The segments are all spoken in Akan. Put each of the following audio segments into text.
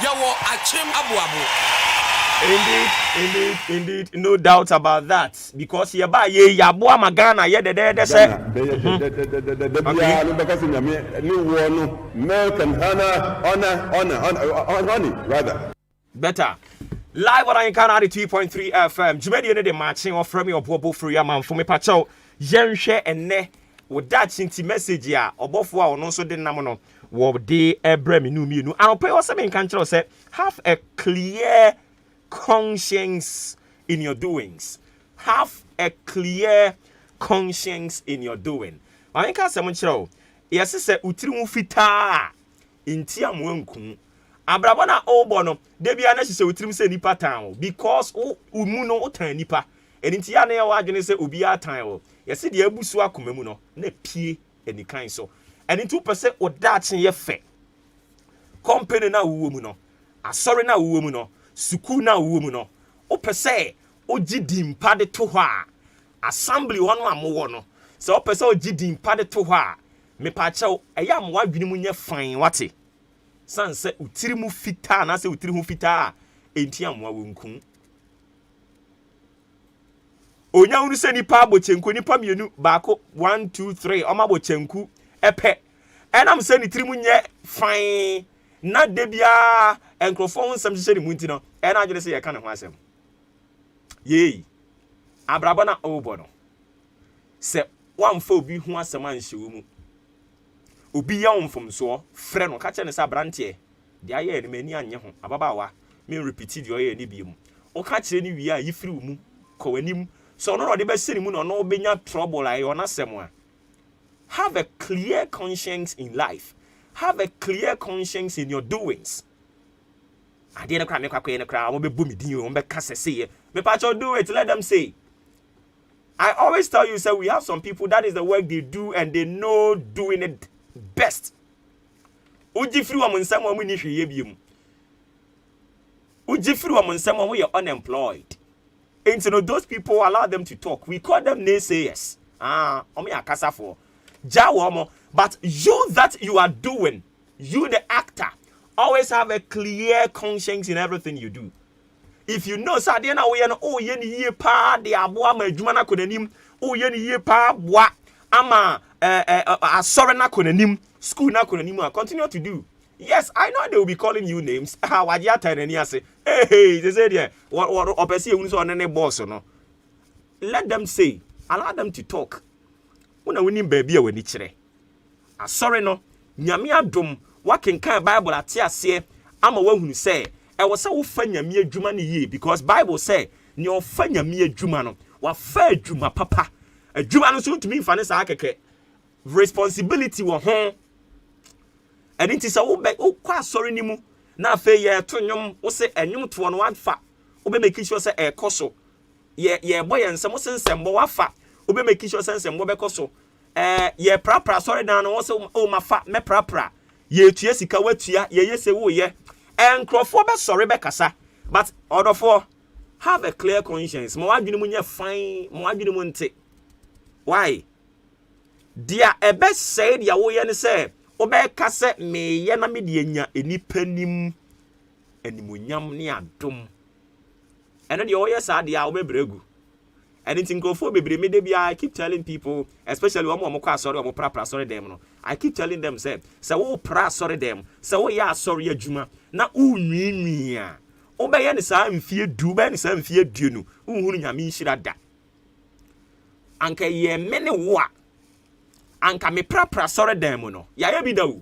Yawo achim abuabu. Indeed, no doubt about that. Because ye ba ye yabo magana ye de say. Milk and honey, rather. Better. Live on Incanadi 2.3 FM. Jumedi ne de matching of from your Obuoba Ofori Amanfo me pacho. Yenhwe enne with that chinti message ya. Obofo a ono so de namono. Wo de ebre me nu mi nu. An pay was me kan kire say have a clear conscience in your doings. Have a clear conscience in your doing. I think asem kire o. Yes say utiri mu fita inti amwanku. Abrabona obo no de bia na hye utrim se nipa tan because umu no otan nipa enti ya na ya wadwene se obi atan wo yesi de abusu akoma mu no na pie enikan so eni 2% odachen ye fe company na wuwo mu no asori na wuwo mu no suku na wuwo mu no opese ogidi mpa de to ho a assembly hono amowo no se opese ogidi mpa de to ho a me pa chew eya mo wadwene mu nye fan wate sanse utiri mu fita na se utiri hu fita enti amwa wonku onya unu se nipa abochenku nipa mienu baako 1 2 3 oma abochenku epe enam se ni tiri mu nye fine na de bia enkrofo nsam hye ni munti no ena agene se ye ka ne ho asem yei abrabo na obo no se wamfa obi hu asem anhye wo mu obi ya omfomso frɛ no ka kyɛ ne sa brantie de aye ne mani anye ho ababawa me repeat de oye ni biem o ka kyerɛ ni wi a yifiri mu kɔ wanim so no de be sini mu no no obenya trouble aye ona sɛm a have a clear conscience in life, have a clear conscience in your doings. I didn't cry me kwakwe ne kra mo be bu mi din o mo be ka sese me pa cho do it, let them say. I always tell you, sir, we have some people that is the work they do and they know doing it best. Uji free wa monsam wa mu ni hweye biem. Uji free wa monsam wa we are unemployed. And so those people, allow them to talk. We call them naysayers. Omi akasa for jawomo. But you that you are doing, you the actor, always have a clear conscience in everything you do. If you know sadena we no oh ye ni ye pa de aboa ma adwuma na konanim, oh ye ni ye pa boa ama asore na konanim, school na konanim, continue to do. Yes, I know they will be calling you names. Waji atanani ase. Hey, they say there. What opesi ehunu so onene boss no. Let them say. Allow them to talk. Una wini baby a wani kire. Asore no, nyame adom, wakenkan Bible ate ase ama wahunu say, e wo se wo fa nyame adwuma ne yie because Bible say, ne o fa nyame adwuma no, wa fa adwuma papa. Adwuma no so ntumi fa ne sa akeke. Responsibility wo ho. And it is a kwa sorry ni mu na afa ye to nwom wo se enwom to no wafa wo be make sure say e koso ye boy ensem wo sensem bo wafa wo be make sure sensem bo be koso ye prapra sorry dan no wo se o mafa me prapra ye tua sika watua ye yese wo ye enkrofo be sorry be kasa but order for have a clear conscience mo wadwene mu nya fine mo wadwene mu nte why dia ebe say dia wo ye ne say obeka se me ye na me de nya enipanim animonyam ne adom eno de oye sa de a obebregu and nkrofo bebre me de bia I keep telling people, especially omo kwa sorry omo pra sorry dem no, I keep telling them say wo pra sorry dem say wo ya sorry adwuma na unwinwi a obeye ne sa mfie du be ne sa mfie du no unhuru nyame nhira da anka ye me ne wo a anka me prapra sorry dem no ya ye bi da wo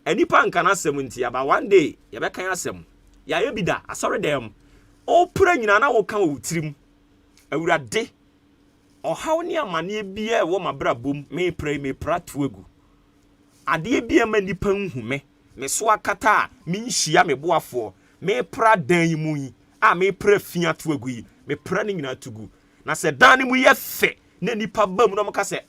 enipa anka na asem nti aba one day ye be kan asem ya ye bi da asori dem o pra nyina na wo kan wo tirim awurade ohaw ne amane bia e wo mabra bom me pra tuagu ade bia ma nipa nhume me so akata me nhia me boafo me pra dan yi mu yi a me pra fia tuagu yi me pra ne nyina tugu na se dan ne mu ye fe na nipa bam no mka se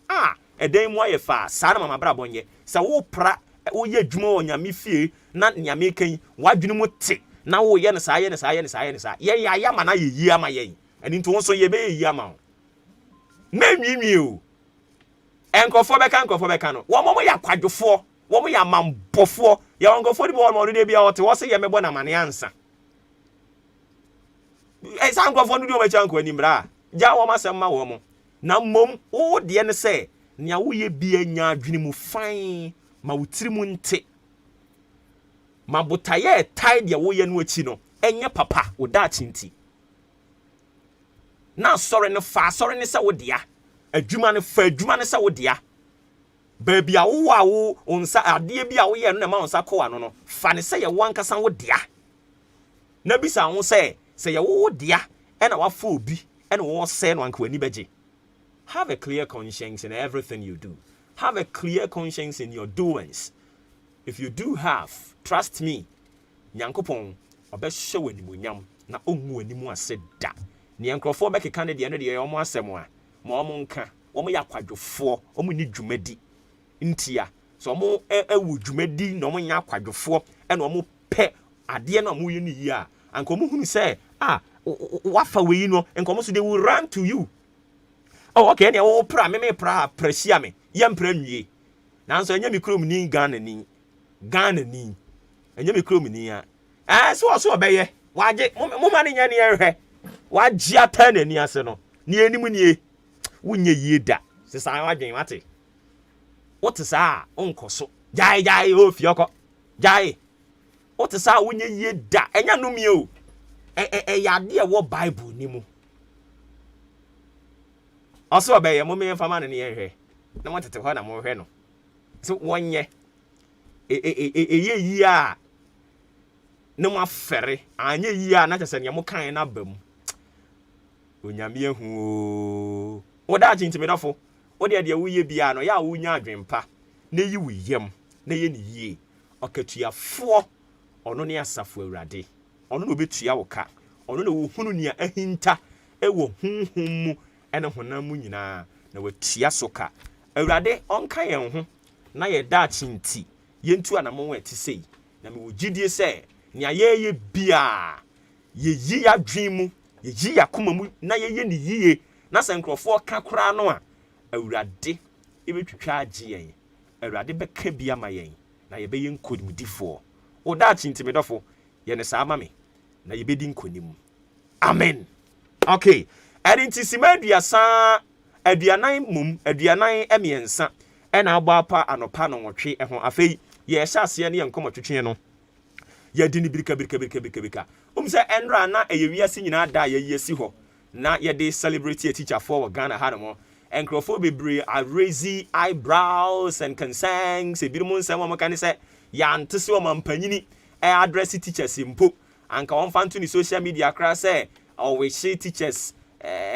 edan mu aye fa saa na mama bra bonye se wo pra wo ye adwuma wo nyame fie na nyame kan wadwene mu te na wo ye ne saa ye ne saa ye ne saa ye ne saa ye ya ya ma na ye yi ama ye eni nto won so ye be yi ama na nwinwi o enkofo be kan no wo mo ya kwadwofo What we are man before you want go for the ball more dey be out what say you me born amane ansa. E san go for no do me chanko ani bra. Ja wo masem ma wo mo. Na mom wo de ne say nea wo ye bia nya adwene mu fine ma wotiri mu nte. Ma botaye tie de wo ye no achi no enye papa wo da chinti. Na sorry ne fa sorry ne say wo dia. Adwuma ne fa adwuma ne say wo dia. Baby a wo onsa ade bi a wo ye no na ma onsa ko ano no fa ne say ye wankasa wo dia. Na bisa wo say ye wo dia e na wa fa obi e na wo say no anka ani beje. Have a clear conscience in everything you do. Have a clear conscience in your doings. If you do have, trust me, Nyankopon obehye wanimunyam na ongu animu ase da. Ne enkrofo be keka ne de no de omo asem a ma omo nka omo yakwadwofo omo ni dwumadi ntia so omo ewu dwumadi na omo nya akwadwofo e na omo pe ade na omo yini yi a anka omo hunu say wafa we no enka omo so they will run to you. Oh, okay, ne wo pra me pra prehia me yem pra nwie nanso enya mi krom ni Ghana ni enya mi krom ni a so obeye waje mo ma ne nya ne ehwe waje ata na ni ase no ne enim nie wunye yie da se sa wadwen mate what sa onkoso jai o fioko jai what sa wunye yie da enya no mi o yade e wo Bible ni mu also obey mo me fama ne ehwe na watete ho na mo hwe no so wonye ye yi a ne mo afere anya yi a na chese ne mo kan na bam onyame ehu wo da chinti me dofo wo de wo ye bia no ya wo nya adwempa na yi wo yem na ye ne yie okatuafo ono ne asafo awurade ono no betua wo ka ono na wo hunu ne ahinta ewo hunhum mu ene honam mu nyina na watua soka awurade onka yen ho na ye da chinti yentu anamo wati sei na me wogidie se ne ayeye bia ye yi adwen mu ye yi yakoma mu na ye ne yie na senkrofo ka kora no a awurade ebetwitwa age yen awurade beka bia ma yen na ye be yen kodimdifo o da chinti medofo ye ne sa ma me na ye bedi nkonim amen. Okay, enti sima aduanan mum aduanan emiensa ena agba apa anopa no nwotwe ho afei ye hya ase ne yenkomotwetwe no ye di ni birika se enra na eyewiase nyina da ye yesi ho na ye de celebrate a teacher for Ghana hanamo enkrofo bebre are raising eyebrows and concerns e birumun nsem o maka ne se ya ntese o mampanyini address teachers impo anka on fanto ni social media kra se always say teachers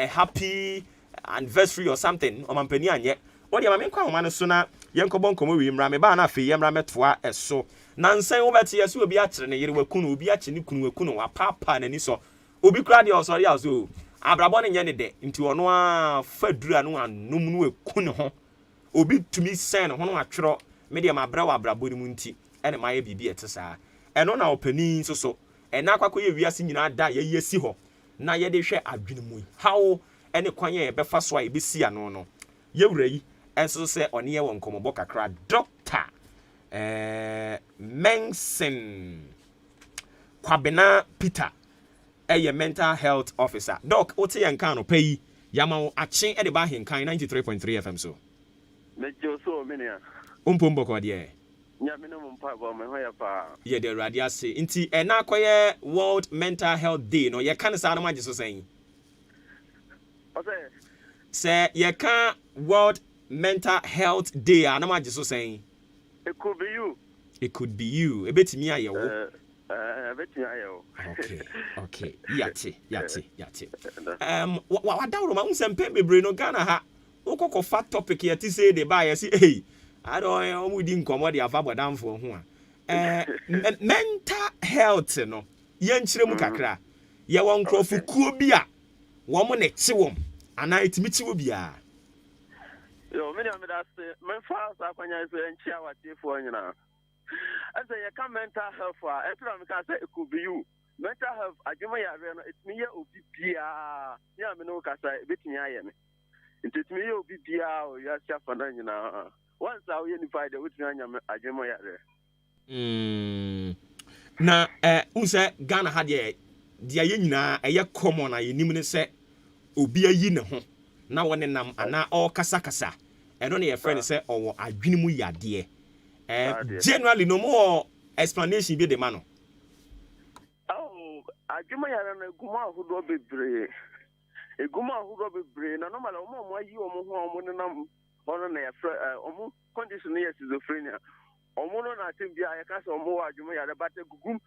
happy anniversary or something o mampani anye o de ma me kwa homa no so na yenkobo nkomo wi mra me ba na afi yemra metoa eso na nsan wo beti yeso obi a kire ne yere wakunu obi a kire ne kunu wakunu wa papa na ni so obi kra de osori aso abrabo ne nye ne de nti ono a fadura no anum no wakunu ho obi tumi sen ho no atwero me de ma bra wa abrabo ni mu nti ene ma ye bibi etesa eno na opani so ena akwakoye wiase nyina da ye yesi ho na ye de hwe adwene mu how ene kwanye ye befa so a ye besi ano no ye wura yi enso se one ye won komobo kakra doctor Mensen Kwabena Peter a mental health officer doc ote yankan no pay yama achen e de ba henkan 93.3 FM so mejo so menia umpombo ko de nya minimum pa bo me hoya pa ye de radia se nti e na akoye World Mental Health Day no ye kan sa na magye so sen o se ye kan World Mental Health Day na magye so sen it could be you. It could be you. Ebetimi ayewo. Ebetimi ayewo. Okay. Yate. Wadawro ma unsempe bebre no Ghana ha. Ukoko fat topic yati say the buy say hey. I don't omudi nkomo de afa bodamfo ho a. Mental health no. Ye nkyire mu kakra. Ye won krofu kuo bi a wo mo ne kye wom. Ana etimi kye wo bia. Yo, many of that say, my father, when I say, and share what you for you now. I say, you can mental health for everyone can say it could be you. Mental health, I give me a it's me, OBPA. Yeah, I know, because I bet me, I am. It's me, OBPA, or you are for you now. once I unified with Ajimo Yare. Na unse Ghana had ye dia ye nyina eye common na yenim ne se obi ayi ne ho na wone nam ana all kasa kasa eno ne ye friend se owo adwene mu yade generally no more explanation be the man. Oh, Ajimo Yare na guma hudo bebre. Eguma hudo bebre na normal omo yi omo ho omo nam ono na ye omo condition ye schizophrenia. Omo no na tem bia ye ka se omo wa Ajimo Yare but gugum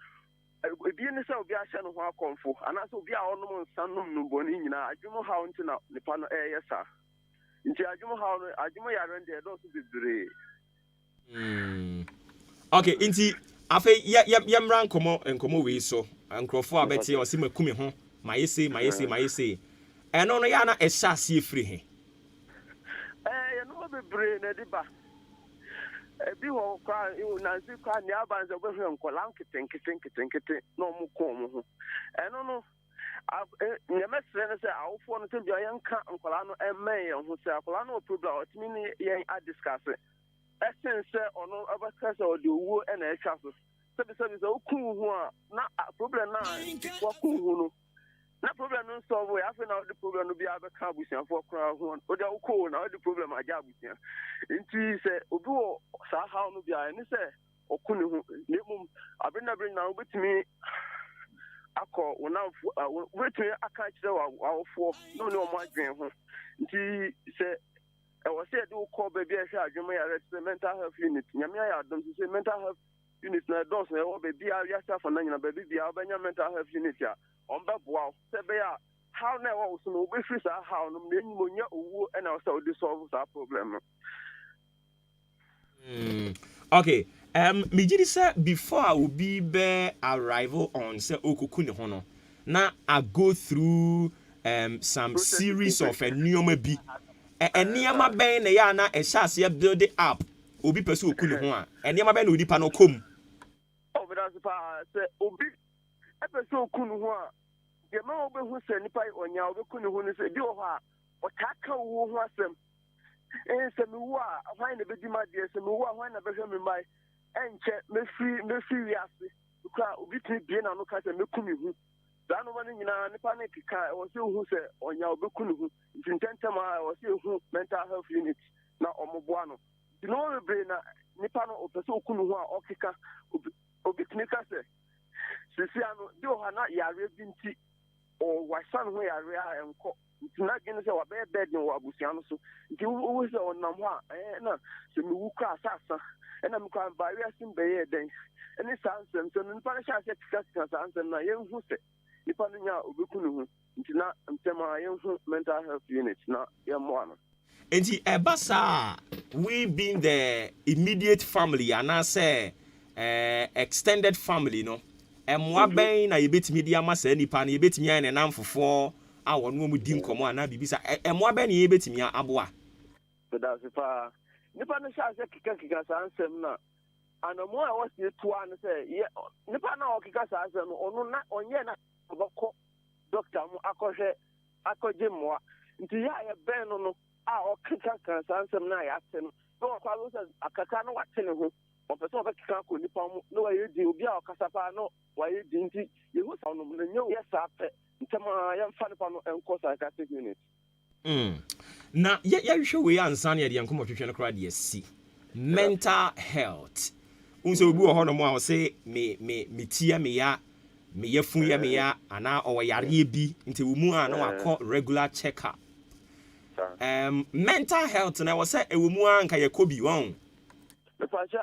ebi ne se obi ahye no ho akonfo ana se obi a onom nsanum no boni nyina Ajimo ha onti na nipa no yesa nti Ajimo ha no Ajimo Yare nde do so bebre. Okay, inti afa yamran nkomo we so nkrofo abeti o se makumi ho mayese eno no ya na ehya ase efiri he ye no bebre na diba ebi ho kwa na nsi kwa ni abanze obehwe nkola nkete no mu ko mu ho eno no nyamesre ne se awofo no tebia yenka nkola no emme ye ho se akola no problem otimi ni yen discuss essence ono abakasa odi owo na ehwa so se okun hu a na problem na wakun hu no na problem no solve we afa na the problem no bia abeka abusian for kra hu o de okun na the problem aja abusian nti se obi wo sa how no bia ni se okun hu ne mum abena bring na obetimi akọ wona wetumi aka kire awofo no ne o ma adwen ho nti se I was said to call baby mental health unit. Yamia don't say mental health unit na don't say oh baby I for nanya baby mental health unit ya. On wow sebea how na was no be free how no munya owo and also solve that problem. Okay. Me jidi say before I will be arrival on say okuku ne ho no. Na I go through some series of a nneoma bi eniama ben na ya na ehya build it up obi pese okunu ho a eniama ben na odi pa no kom oh but that's pa say obi pese okunu ho a de ma obi hu se nipa onya obi kunu ho ni se bi o ho a o taka wo ho asem se mi wo a hwan na bedi ma de se mi wo a hwan na behwe mi mai enche me free wi ase kwa obi ti bie na no ka se me kumi hu da no mani nyina nipa ne kika o se hu se onya obi kunu hu ntentem a o se hu mental health unit na omoboa no di no be na nipa no o pese okunu hu a okika obi knika se sisi ano di o ha na yare bi nti o wasan hu yare a enko ntina gene se wa be bed no abusia no so nti wo se onam ho a na se mi wu kra asasa na mi kan ba wi asim be ye den eni sansem so nipa na sha se tika sansem na ye hu se nipa no nya obekunu hu ntina ntema ye hu mental health unit na ye mo ano enti ebasa we being the immediate family and I say extended family no emwa ben na yebetimi dia masa nipa na yebetimi an na namfofo a wono mu di nkomo ana bibisa emwa ben na yebetimi aboa that's fa nipa no sha se kika sansem na anomo a wose tu an se nipa na okika sansem no onu na onye na bako doctor mu akoje mo nti ya ben no a okika kan sansem na ya te no no kwa lo se akaka no wate ne ho o pese o kika ko nipa mu no wa yedi obi a okasa pa no wa yedi nti yehu sa no na nyew yesa pe ntema ya mfa nipa no enko psychiatric unit na ya hwe we ansan ya de yankomo hwehwe no kra de si mental health unse obi wo ho no mo a se me tia me ya me yefun ya me ya ana o yare bi nti wo mu a na wakọ regular check up mental health na wo say ewo mu a nka yakobi won me pa sha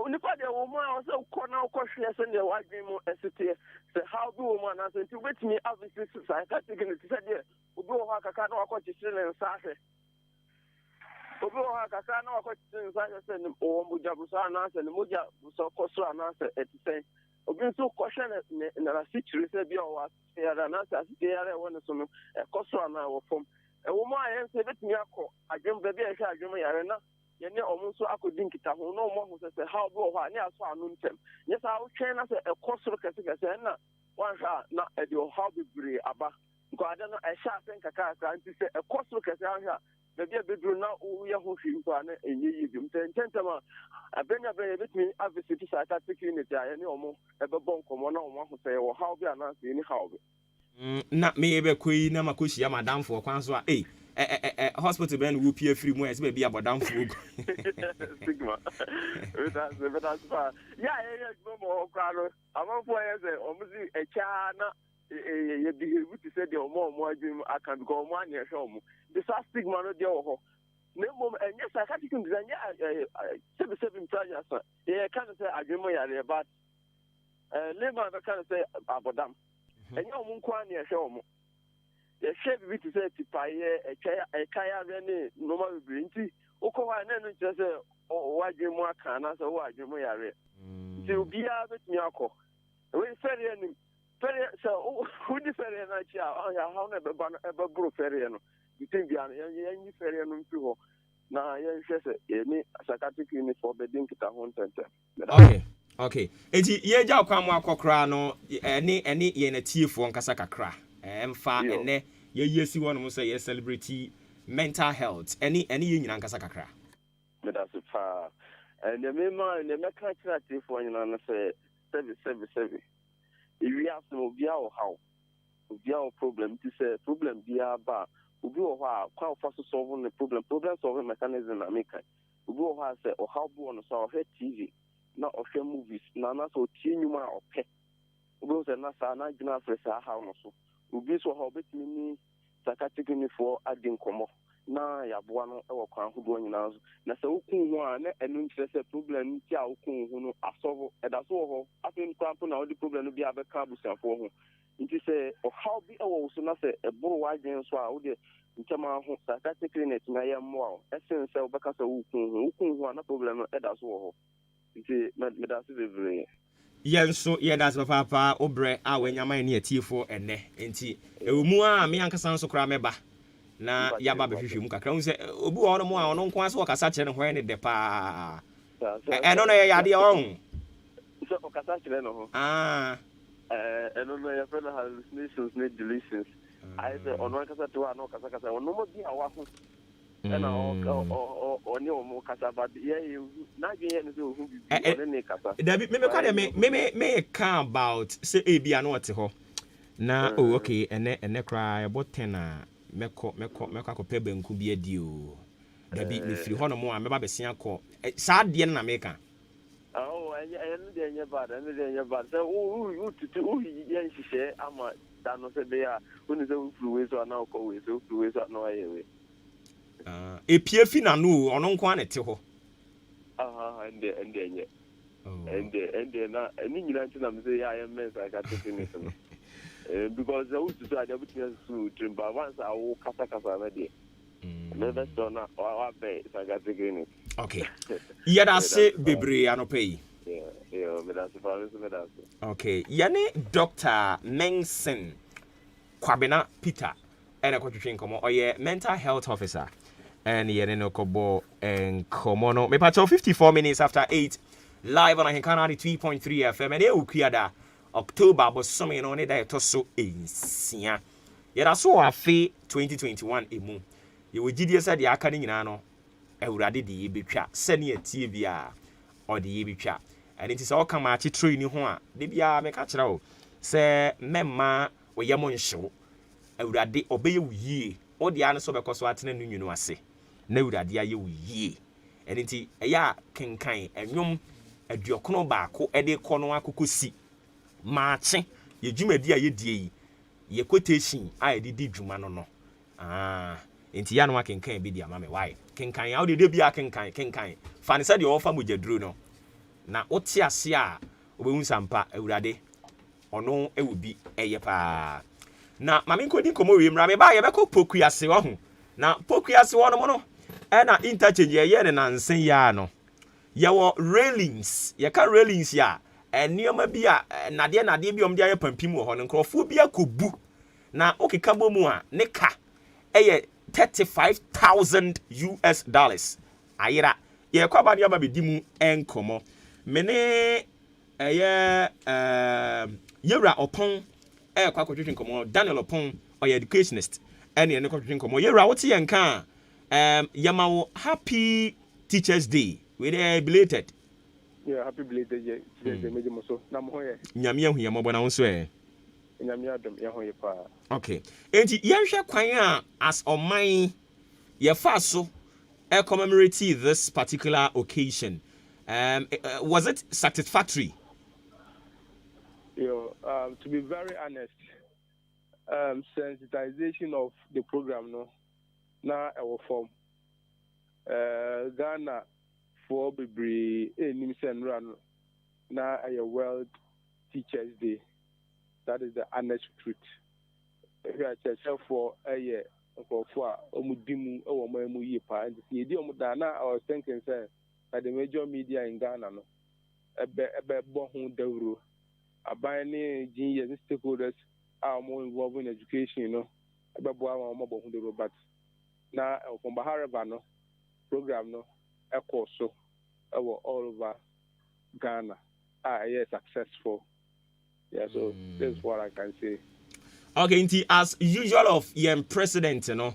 nipa de wo mu a wo say ko na ko hwe se ne wa dwen mu esite se how be wo mu na se nti wetimi avisi psychiatric unit se de obi wo ha kaka na wakọ chichire ne nsa ahwe obi wo ha kaka na wakọ chichire nsa ahwe se ne o mu jabusa na se ne mo ja buso kosura na se etisen obi nso kɔhwɛ na sikyiri sɛ bi a ɔwɔ aseyara na sɛ aseyara ɛwɔ ne so no ɛkɔsoro na ɛwɔ fam ɛwɔ mu a yɛn sɛ ɛbɛtumi akɔ adwom baabi a ɛhwɛ adwom yare na yɛne ɔmo nso akɔdi nkita ho na ɔmo aho sɛ ha obi wɔ hɔ a ne asɔ ano ntɛm nyɛ sɛ awotwɛn na sɛ ɛkɔsoro kɛsekɛse ɛna wanhwɛ a na ɛde ɔhaw bebree aba nkɔade no ɛhyɛ ase nkakrakra nti sɛ ɛkɔsoro kɛse ahwɛ a maybe a bedroom now, we are hoping for an enemy. Gentlemen, I bring a very bit me at the city psychiatric unit, any or more, ever born common on one who say, or how we are not anyhow. Not me ever queen, Namakushi, Madame for Kwanswa, hospital ben will appear 3 months, maybe about down food. Sigma. That's far. Yeah, no more crowd. I'm on for almost a chana. You to say the more dream I can go 1 year home. The stigma no deal. No more, and yes, I can't design 7 projects. Yeah, I can't say I dream but Lema can't say about them. And you won't quite near home. The shape we to say to pay a kaya any normal green tea. Oko and then just say, oh, why you more can as a why you are. To be out with Miyako. We ferry and ferry, so who the ferry and I shall, how never ever broke ferry and you think the any ferry and people. Now, I says any psychiatric unit for the dink at home center. Okay. Eti ye ja kwa mu akokra no ene ye na tiefo nkasa kakra. Emfa ene ye yesi won mo say ye celebrity mental health. Ene ye nyina nkasa kakra. Me da so fa. And the mema and the meka kira tiefo nyina na say 7. If we have some obia or how. Obia or problem to say problem dia ba. Obi o ha kwa fa so solve the problem solving mechanism na make. Obi o ha say o how bo on so TV. Na offer movies na so tie nyuma opɛ obi say na sa na gina fresa ha no so obi so ha obetimi ni psychiatric unit for adin komo na yaboa no e wo kwan hodo nyina so na sɛ wokun ho a na enu nkyerɛ sɛ problem nti a wokun ho no asolve ɛda so ho afei nkwa po na wo di problem no bi abɛka abusiafo ho nti sɛ o how bi e wo so na sɛ eboro wadwen so a wo de ntɛma ho psychiatric unit na yɛ mmoa ɛsen sɛ wo bɛka sɛ wokun ho a na problem no ɛda so ho. Me that's very. Yes, so yeah, that's papa obre a wenyama ni atiefo ene enti ewumu a me ankasa so kra meba na yaba behwehwe mu kakra hu se obi wo no mu a ono nko ase okasa kire ne ho ne de pa eno no ya de on so okasa kire no ho eno no ya fela hallucinations ne delusions I say ono kasa to ano kasa ono mo bi a wa ho ena oni o mo kasa ba ye na gye ne so hu bi ne kasa David me ka about say e bia no ote ho na okay ene cry about 10 a meko akopɛ banku bi adi o David me firi ho no mo a meba besia kɔ saa de na meka ene de nye bad so u tutu ye nhihye ama da no se be a uni se u fluwe so na ko we so fluwe so na ye we epie fi na no ono nko anete ho ende na eni nyina nti na me say ya men I got to finish no because I used to say I would to trimba once I will kasa na dey never so na wa be I got to finish okay yeah that's it bebre anopai yeah me that's me that's okay yani Dr. Mensen Kwabena Peter ene kwatwetwe nkomo oye mental health officer and yene no kobo and komono me patcho 54 minutes after 8 live on Ahinkana 3.3 FM and e ukuada October but some no ne da to so ensia yera so afi 2021 emu ye wogidie se de aka ne nyina no awurade de ye betwa se ne atie bia o de ye betwa and it is all come achi tree ni ho a de bia me ka kira o se memma wo yemo nhyew awurade obeye wuye o de ane so bekoso atene no nwunu ase na awurade aye wuye enti eya kenkan enwom aduokono baako ede kono akokosi Maakye ye dwumadi a ye die yi ye quotation a ye di dwuma no no enti ya no akenkan bi dia ma me why kenkan ya o de bia kenkan fa ne se de ofa mojaduro no na wote ase a obehu sampa awurade ono ewubi eye pa na mame nkodi komo wi mra me ba ye beko pokuase wo ho na pokuase wo no mo no na interchange ye ne nansen ya no ye wo railings ye ka railings ya enioma bi a nade bi omde aye pampim wo ho no nkrofo bi akobu na okeka bomu a ne ka eye $35,000 ayira ye kwa ba ne ba bedimu enkomo mene eye yewra opon kwa kwatwetwe nkomo Daniel opon oye educationist ene ne kwatwetwe nkomo yewra wote ye nka Yamawo, happy Teachers Day. We are belated. Yeah, happy belated Teachers Day. Meji moso. Na mo ye. Nyame ahu yamo bona wonso e. Nyame adom ye ho ye pa. Okay. Enti yenhwe kwan a as oman ye fa so commemorate this particular occasion. Was it satisfactory? To be very honest, sensitization of the program no na our form. Ghana for Bibri Nimsen run na a World Teachers Day. That is the honest truth. If you are for a year for Omudimu or Mamu Yipa and the idiom Dana, I was thinking that the major media in Ghana no a bohun devru. A buying genius stakeholders are more involved in education, you know, about mobile but now from Baharabano program no a course so all over Ghana are successful. Yeah, so that's what I can say. Okay, as usual of your president, you know,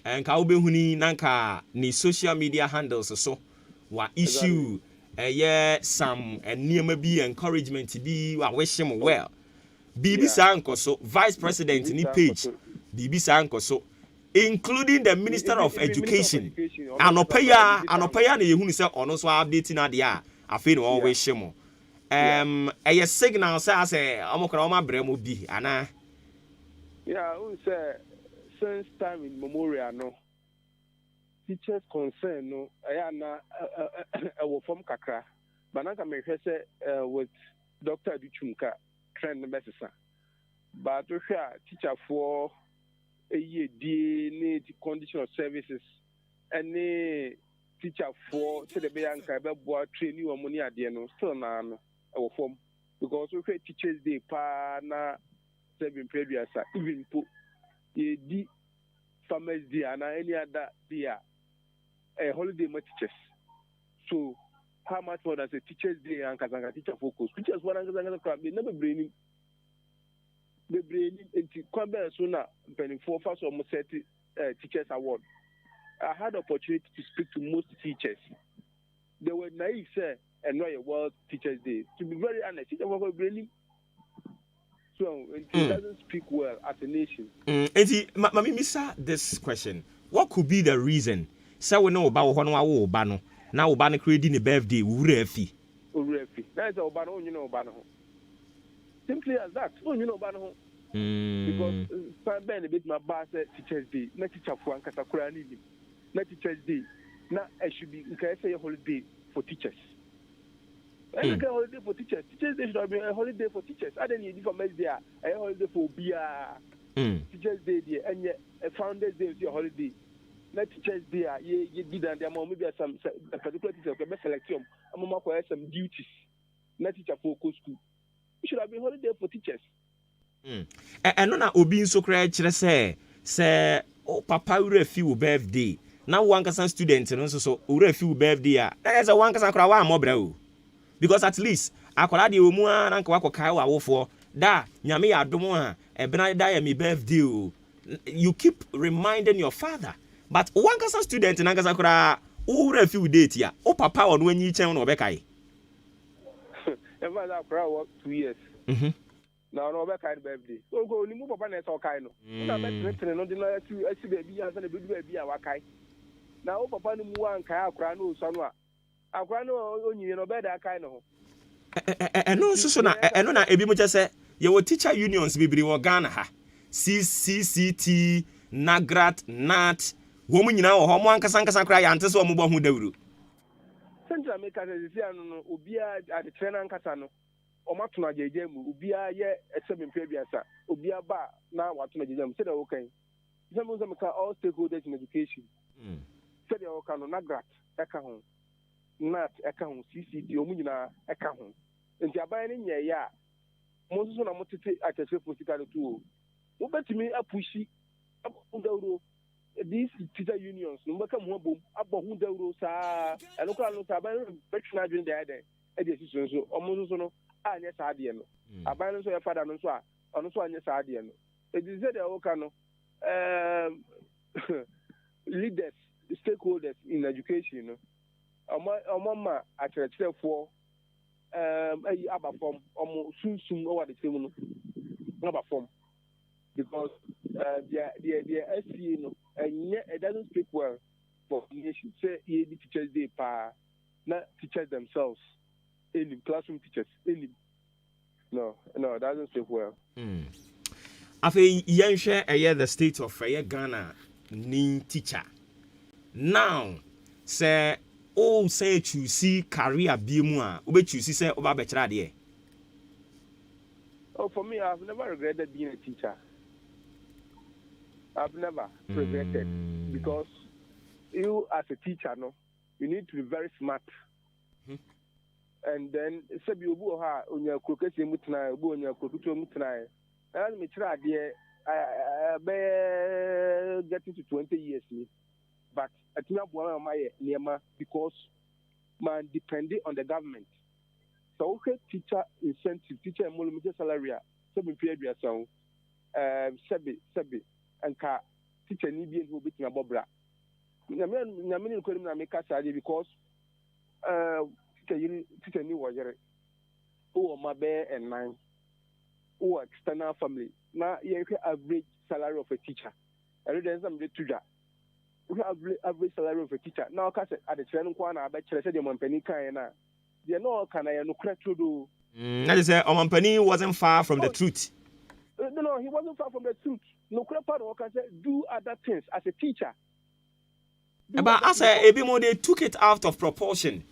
and Kaube Huni Nanka ni social media handles so what issue some and near maybe encouragement to be I wish him well. Bibi Sanko so vice president ni page Bibi Sanko so including the minister of education anopaya na yehunu say ono so updating na dia afi no always him a signal say amokra ma bremo bi ana we say since time in memorial no teachers concern no ayana our form kakra banaka me say with Dr. Aduchumka trend medicine but we teacher for a year need condition of services and teacher for say the bianca be train you money at the end still na our form because we teachers day pa na 7 previous even put the farmers day and any other day a holiday my teachers. So how much more than a teachers day and Kazanga teacher focus? Teachers one and crap, they never bring into Kwamba sooner penny 4 first almost 30 teachers award. I had the opportunity to speak to most teachers. They were naive, sir, and not a World Teachers Day. To be very honest, teachers were bringing. So it doesn't speak well as a nation. Mami misa this question. What could be the reason? Say we know about one wa bano. Now Obano creating a birthday, Urefi. That's Obano, you know Obano. Simply as that. Oh, you know Obano. Because Ben a bit my boss Teachers Day, not teacher for Ankatakura need. Not Teachers Day. Now I should be in case a holiday for teachers. I think a holiday for teachers. Teachers Day should be a holiday for teachers. I don't need for Monday, a holiday for BR. Teachers Day, and yet a Founders Day is your holiday. Not Teachers Day, you did and there maybe some particular teacher can select them. I'm going to some duties. Not teacher for school. It should have been holiday for teachers. And no, Obi so cry say, oh, Papa, you refuse birthday. Now one can student and also so refuse birthday. There's a one can cry more bro. Because at least akola de omu an kwa kokai wa wofo da nyame ya domo ha e bena da ya me birthday. You keep reminding your father. But one kasa student na kasa kura who refuse date ya o papa on wanyi chen no bekai ever that kura work 2 years now no bekai birthday so go ni mu papa na so kai no na betre no de na asi baby ya na bedu baby ya wakai na o papa no mu an kai akura no so no akura no onyi no be da kai no no so na eno na ebi mo say ye wo teacher unions bibiri wo Ghana ha CCT Nagrat Nat woman nyina wo ho mo ankasa kra ya ante so mo bo hu dawuru Central America dey no obia at the train ankasa no o matuna jeje mu obia ye esem mpebiasa obia ba na watuna jeje mu say the okay some ka all stakeholders in education say the okay no Nagrat eka ho Nat eka ho CCT o mu nyina eka ho nti aban ne nye ya mo so na mo tete atese politika do to wo betimi apushi abundawro these teacher unions no make mo bom abohu dawro sa enokra no sa ban betuna dwen dey dey e dey siso so omo so no anya sa ade no aban no so ya fada no so a ono so anya sa ade no e dey say the oka no leaders stakeholders in education, Omama at a for Abafom, soon over the same Abafom, because the SC, and yet it doesn't speak well for nation. Say, the teachers, they not teachers themselves, any classroom teachers, any. No, it doesn't speak well. After share the state of Ghana, ni teacher. Now, say, say to see career bimu ube choose say oba bechara de. Oh, for me, I've never regretted being a teacher. I've never regretted because you, as a teacher, no, you need to be very smart. And then, sabi obu ha onya krokesi mutna, obu onya krokuto mutna. And me try there, I getting to 20 years me, but I think I'm my near because man depending on the government. So okay, teacher incentive, teacher emolument salary, 7 period so sabi and ka teacher ni bi who bit na bobra. Na me ko na make asade because teacher ni wo yere. O ma be and 9 or external family. Now you have average salary of a teacher. And then some to that. We have average salary of a teacher. Now, at the training corner, I bet you said your company can. You know, can I no credit to do? That is, company wasn't far from the truth. No, he wasn't far from the truth. No credit part of can say do other things as a teacher. But as a bit more, they took it out of proportion.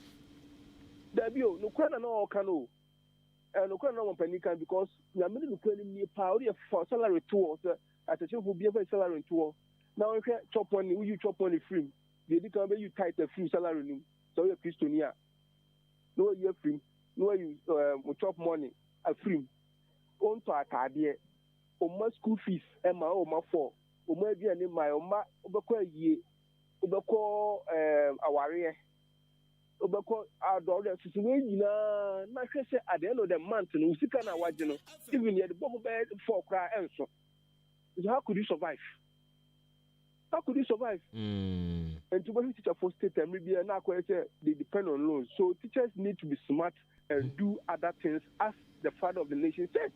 No credit no can. No company can because we are making the power for salary tour at a chef will be a salary tour. Now you chop on you chop on the free. They can be you tight a free salary. So you're Christiania. No, you're free. No, you chop money a free. On to a cardiac. On my school fees, and my own for. O my dear name, my own, Obako ye, Obako a warrior. Obako our daughter situation na say at the end of the month no sika na wagye even the bomb bed for cry enso. So how could you survive? And to be teacher for state and maybe na say they depend on loans. So teachers need to be smart and do other things as the father of the nation said.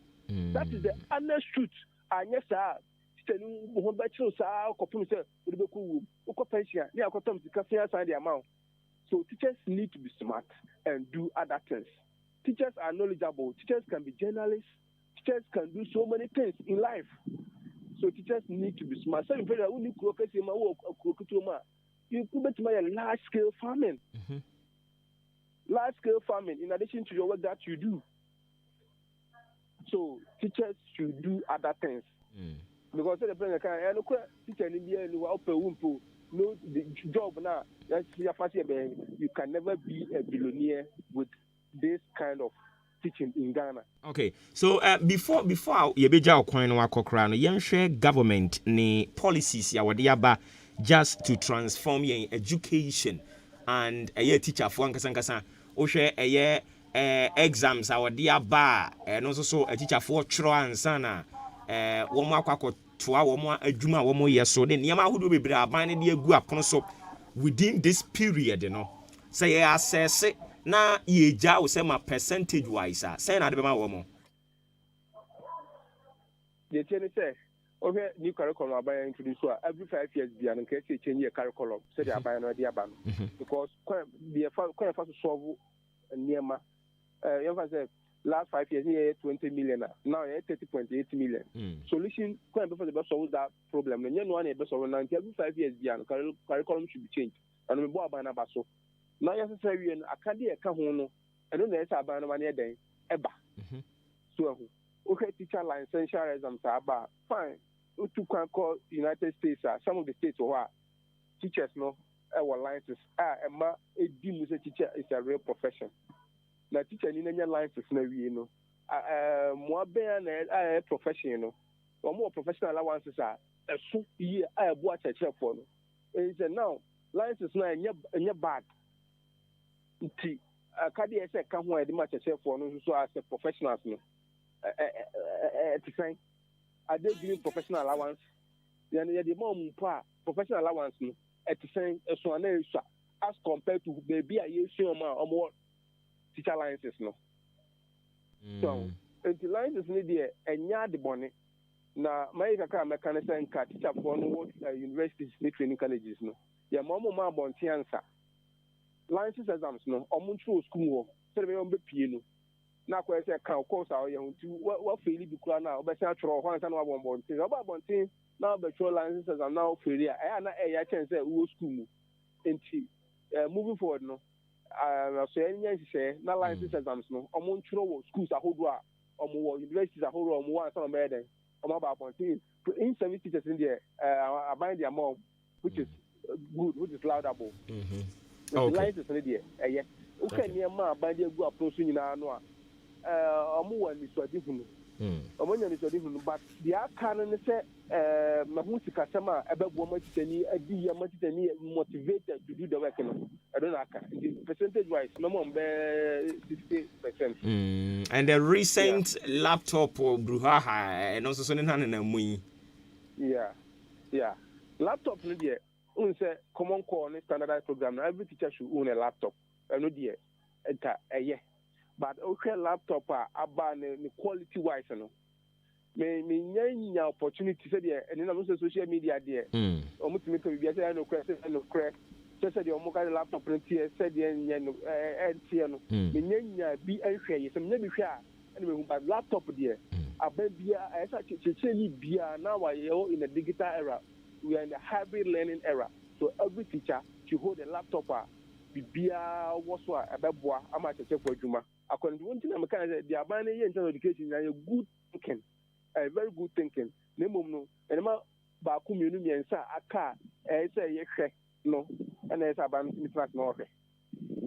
That is the honest truth. And yes sir, teacher no ho ba chiro sa ko pum say we be ku wo pension ni akotom sika fian san the amount. So teachers need to be smart and do other things. Teachers are knowledgeable. Teachers can be journalists. Teachers can do so many things in life. So teachers need to be smart. So you could be large-scale farming. Large-scale farming in addition to your work that you do. So teachers should do other things. Because the president can teacher no, the job now, you can never be a billionaire with this kind of teaching in Ghana. Okay, so before you be jaw coin wa kokra no yen share government ni policies ya wode aba just to transform your education and a teacher for nkasa o hwe exams a wode aba no so a teacher for tro ansa na wo mo akwakọ toa wo mo adwuma wo mo yeso de niam ahodo bebre aban ne de agu apono so within this period no say ye assess na ye ja wo say ma percentage wise say na de be ma wo mo the thing say okay new curriculum aban introduce every 5 years bia no can change your curriculum say the aban no de aban because the quite fast solve niam say last 5 years, near 20 million. Now, 30.8 million. Solution quite before the best solve that problem. And you know, one best solve 90 every 5 years. The curriculum should be changed. And we bought a basso. Now, necessarily, I can't be a cahono. I don't know if I ban one day. Eba. So, okay, teacher licensure exams are bad. Fine. We can call United States. Some of the states who are teachers, no, our licenses. A teacher is a real profession. Na teacher ni na license na wie no mo aben na profession no or more professional allowances are so ye abo acheche for no is now license na enye bad nti akade ese ka ho ede ma acheche for no so as a professionals no to say I dey giving professional allowance then ye dey more mpa professional allowance no at the same as one as compared to baby I use more teacher licenses no. So the licenses need a yard bonnet. Now my mechanical and teacher for universities training colleges no. Ya mama bonti answer. License exams no omuntu school so be on be pie no na kwa say kan course a ye hunti what fail bi kura na obese atro ho ansa na bonti oba bonti na be tro license exam na fail a na e ya chance say wo school mu enti moving forward no so enya say na license exams no omuntu wo schools ahodo a omo universities ahodo omo ansa na be den omo ba bonti in service teachers in there abind their mom which is good, which is laudable. Okay. The license is there. Okay, near my body go approaching in our no. One is what different. But the canon say, Mahusi Kasama, about woman a dear motivated to do the work. I don't know. Percentage wise, no more 60%. And the recent laptop or Bruhaha and also Sonan. Yeah. Laptop, there. Say common core standardized program. Now every teacher should own a laptop. I know dear, enter a year. But okay, laptop about the quality wise, no. May any opportunity say there, and then I'm also social media there. Almost me to be a no crack, no crack. Just said your mobile laptop here said the NTN. May be a some never share. Anyway, but laptop there. I bet I actually be now in a digital era. We are in the hybrid learning era. So every teacher should hold a laptop. Bibia was what about boy. I'm at check for Juma. According to one thing, I'm kind of the abandoned in terms of education. A good thinking, a very good thinking. No, and I'm about community and say a car. I say yes, no, and there's abandoned no.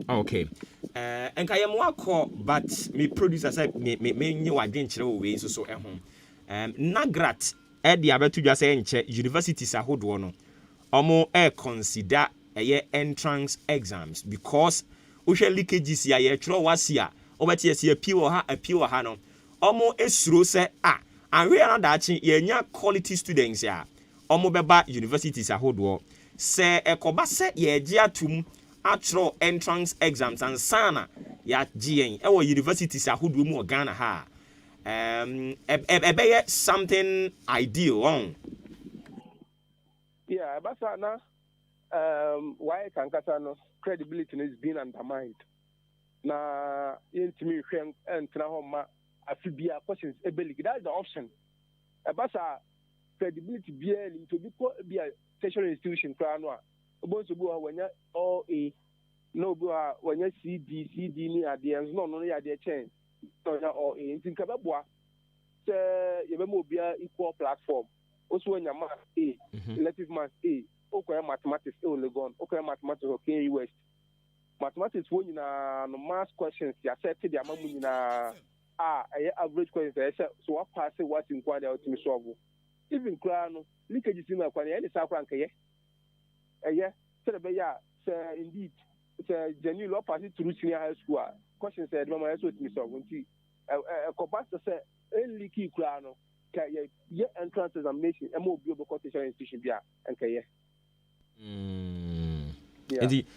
Okay. And Kayamwa call, but me producer said me you I didn't know ways so at home. Nagrat. Eddie abetu just say universities ahodo no omo consider entrance exams because ohwe leakages ya ye tro wase a obeti ese appeal ha no omo esuro se anwe na daachi ye nya quality students ya omo beba universities ahodo se ekoba se ye gye atum atro entrance exams and sana ya gien ewo universities ahodo mu Ghana ha something ideal on. Yeah, but now, why Kankasano credibility is being undermined. Na intimi and Trahoma, Afibia questions ability. That's the option. But credibility to be a tertiary institution, Kranwa. About to go when you're all A, no, when you CD near the ends, no, at the chain. Or in Kababwa, say you will be an equal platform. Also, when your math A, elective math A, okay, mathematics A Legon, okay, mathematics okay, West. Mathematics when you know math questions, you accepted your mom in average questions. So what pass what in quite out to solve. Even Crano, leakages in my quality, any Sakranke. Yeah, so the Baya, say indeed, it's a genuine law party to senior high school. Question said, Mama, I saw me so when she a compastor said, only key crano, ye entrance examination, and more beautiful quotation institution, and Kaya.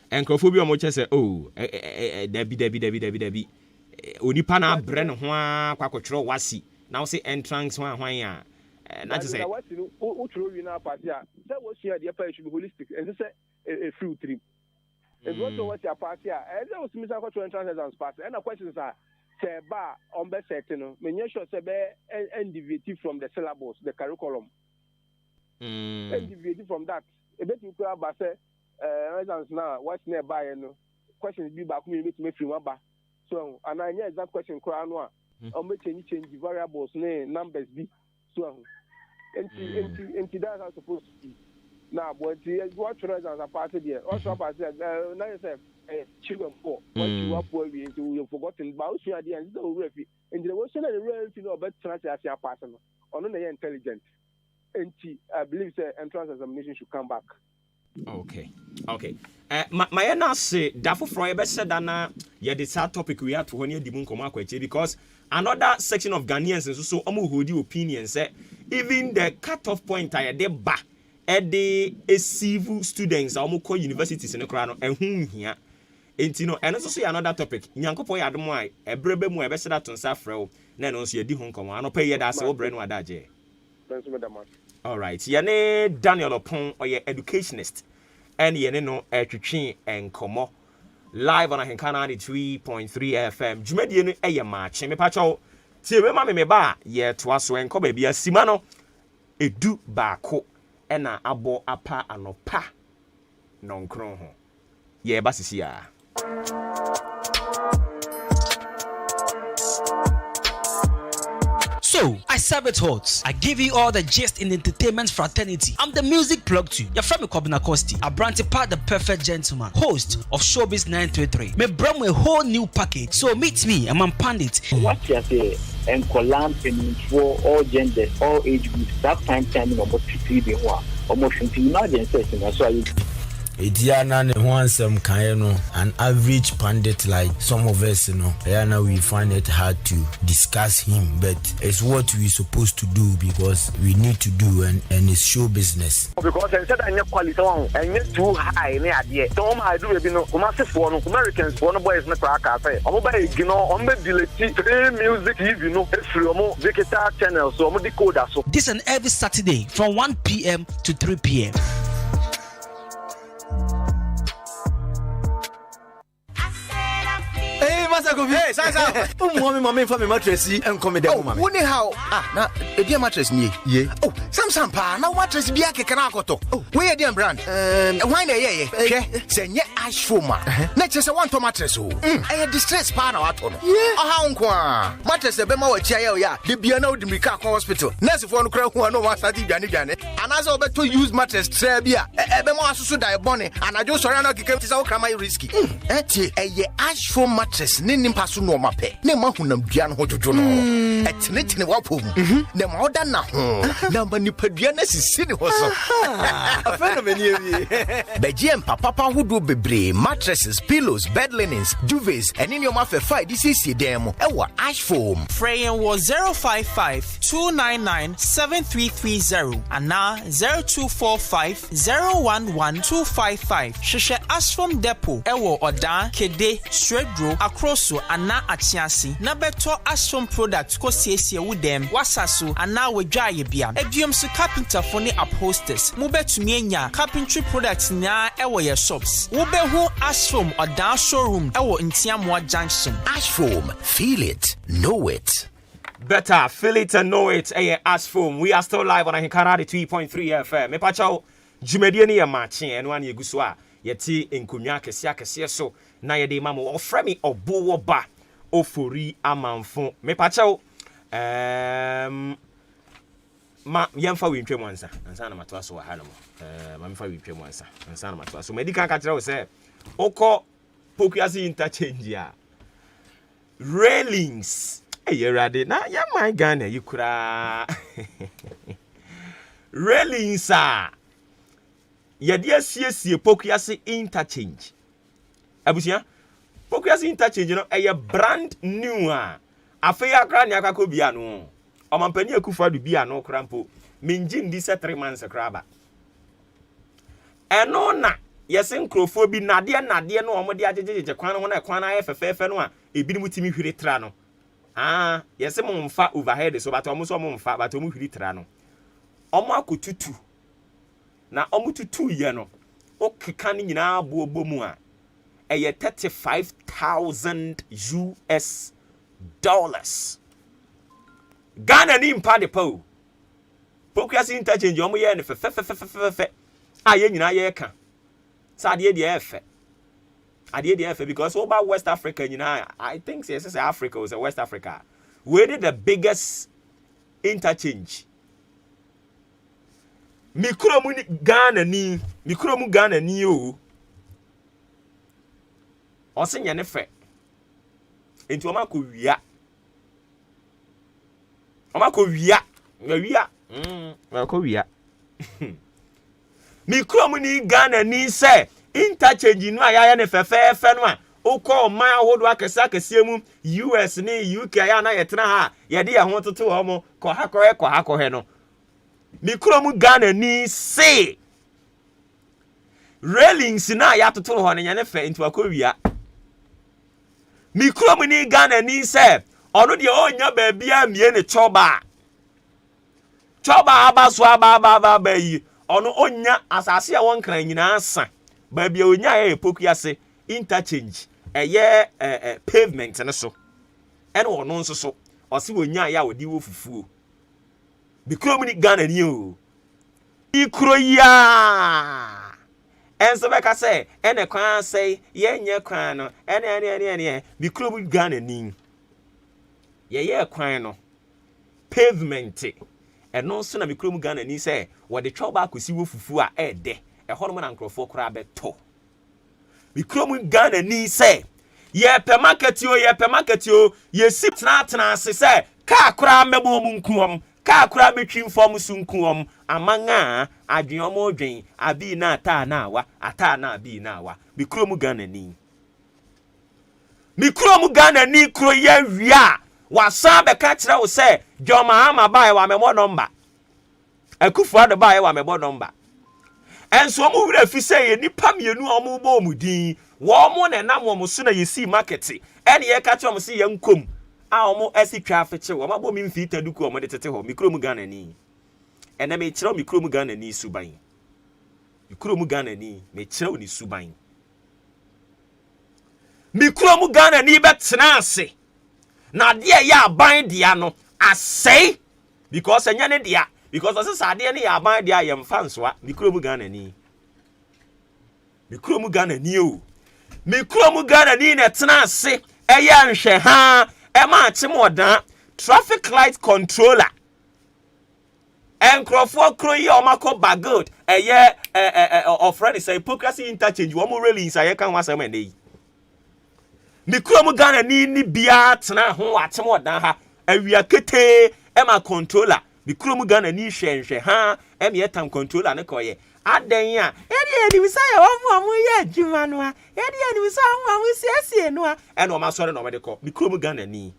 And Kophobia Mocha said, oh, Debbie. Unipana Bren Hua Quacotro Wasi. Now say entrance one, why? Not to say, what you know, party. That was here, the approach should be holistic, and this a fruit trip. It's what your party are. And there was Mr. Quattro entrance exams pass. And the questions are, say, bar on best sector, may you show say, and deviate from the syllabus, the curriculum. And deviate from that. A bit you could have say, exams now, what's nearby, and questions be back me to make you one. So, and I know that question, Crown, or make any change variables, numbers be. So, and that's how supposed to be. Now, but what as a party there? Also, I said, now you say, children for what you are poor into you've forgotten about you at the end of the referee. And there was a real to know about transfer as your person, or not intelligent. And I believe the entrance examination should come back. Okay. My na say Dafo Froye said that yeah, this topic we have to when you debunk Komakweche because another section of Ghanaians and so hold the opinion say even the cutoff point I de ba ede civil students a call universities no kra no ehun hia enti no eno so another topic nyankopon ya adom a ebrebe mu ebe seda tonsa frɛw na no so yedi ho nkomo anopa ye da se wo bre no adaje all right yene Daniel Opon oye educationist and yene no twetwe enkomo live on Ahenkana 93.3 FM dwumadie no eye Maakye me pacho tie we ma me ba ye toa so enko ba bia sima no edu baako ena abo apa anopa nonkron ho ye ba sisi a So, I serve it hot. I give you all the gist in the entertainment fraternity. I'm the music plug too. You're from Kobina Kosti. I branch part the perfect gentleman, host of Showbiz 933. Me bring a whole new package. So meet me, I'm a pandit. What you say? And Kolam for all genders, all age groups. That time timing almost 3 almost imagine so I Etiana ne wansem kan no an average pundit like some of us now we find it hard to discuss him, but it's what we supposed to do because we need to do and it's show business. Because instead of quality on and too high in the idea. Don't I do it massive for Americans one boys na crack say. On the delete music from digital channels so decoder so. This and every Saturday from 1 p.m. to 3 p.m. Hey, Sasa. Mommy for me mattress and come down. Oh, woni how? Na e dia mattress ni ye. Oh, Samsung pa na mattress bia keke na akoto. Oh, we e dia brand. Why na ye? Hwe, se nye ash foam. Na chese one to mattress o. E distress pa na wato no. Aha nko a. Mattress e be ma wa chia ye o ya. De bia na odi mika kwa hospital. Nurse for no kra hu no wa start dwane. Anaza obeto use mattress tray bia. E be ma asusu dai bone. Anajo sori na keke tisa wo krama risky. Tie e ash foam mattress ni nimpaso no mape ne mahunam dua no hojojo no etnetene wapom ne ma oda na ho na ma nipadua na sisi ne ho so afeno meni ewie begiem papa hodo bebre mattresses, pillows, bed linens, duvets and in your mafe fight this is demo ewa ash foam Freyen was 055-299-7330 and now 0245-011-255 Sheshe ash foam depot ewo oda kede stredro akroso ana achiasi na beto ashfom product ko siesie with them wasaso ana wadwaye bia eduum so carpenter for ne upholsters mu betumi anya carpentry products na ewo ye shops wo be hu ashfom odan showroom ewo Ntiamwa junction. Ashfoam, feel it, know it. Better feel it and know it. Hey, Ashfoam. We are still live on Ahenkana 3.3 FM. Me pacho dwumadie ne ye Maakye eno an yeguswa yeti nkonwa kese so na ye de mamo ofre me Obuoba Ofori Amanfo. Me pacho ma yemfa we ntwem ansa na matoa so ha no ma mfa we ntwem ansa na matoa so medical ka kire wo se okọ pokuasi interchange ya railings eyerade na ya my Ghana yikura railings a yede asiesie pokuasi interchange abusia pokuasi interchange no eye brand new a afei akra ne akako bia no omampani akufa du bia no krampo minjin di se 3 months kraba eno na yesi nkrofo bi nade no omode ajejeje kwan no na kwan na ayefefefe no a ebi mu timi hwiri tra no yesi mo mfa overhead so but omo so mo mfa but omo hwiri tra no omo akotutu na omo tutu ye no okeka ni nyina abobo mu a eye $35,000 US Ghana ni mpa de po pokuasi interchange omo ye ne fe aye nyina ye ka Sadie de efe because over West Africa, I think yes, Africa was West Africa. We did the biggest interchange. Mikromu Ghana ni o. Osinya ne fe. Enti omako wia. Mikromu ni Ghana ni se interchange no aya ne fefefe no a ukọ man ahodo akese mu US ni UK aya na yetena ha ye de ho toto ho mo ko ha no Mikromu Ghana ni say railings na ya toto ho ne nyane fe into akowia. Mikromu ni Ghana ni say ono de onya ba bia mie ne choba abaso aba yi ono onya asase a won kran nyina asa ba bia onya ya epokuase interchange pavement ne so ene ono nso so ose onya ya odi wo fufuo. Mikromu ni Ghana ni o ikro ya enso beka say ene kwan say yenye kwan no ene Mikromu Ghana ni ye kwan no pavement eno nso na Mikromu Ghana ni say wo de twa ba akosi wo fufu a ede ho no na nkrofo kra beto. Mikromu Ghana ni say ye pe market o ye sip na ase say ka kra mebo mu nkuom ka kra betwi inform su nkuom amanga adwen mo dwen abi na ata na wa ata na abi na wa. Mikromu Ghana ni kro ye wia wasa be ka kire wo say Joma ama bae wa memo number akufu ado bae wa memo number enso mu wura fi say ye nipa mienu omu bo mu din wo mu ne nam wo so na ye si market ene ye ka kire wo say ye nkom a omu esi twa feche wo mabo mi mfi taduku omu de tete ho. Mikromu Ghana ni ene me kire Mikromu Ghana ni suban. Mikromu Ghana ni me kire ni suban. Mikromu Ghana ni betena ase na de ya ban dia no asay because enya ne dia because ose sade ne ya ban dia yem fansoa. Mikromu Ghana ni o Mikromu Ghana ni na tena ase eya nhwe ha e ma achemodan traffic light controller enkrofo kro yi o mako bagod eye ofrani say hypocrisy interchange wo mo really say kan wasem ene. Mikromu Ghana ni bia tena ho achemodan ha awia kete e ma controller. Mikromu Ghana ni hwenhwe ha e me tam controller ne koye adan a ede wi say omu ye adwuma no a ede wi say omu siesie no a e no ma sore no me de ko. Mikromu Ghana ni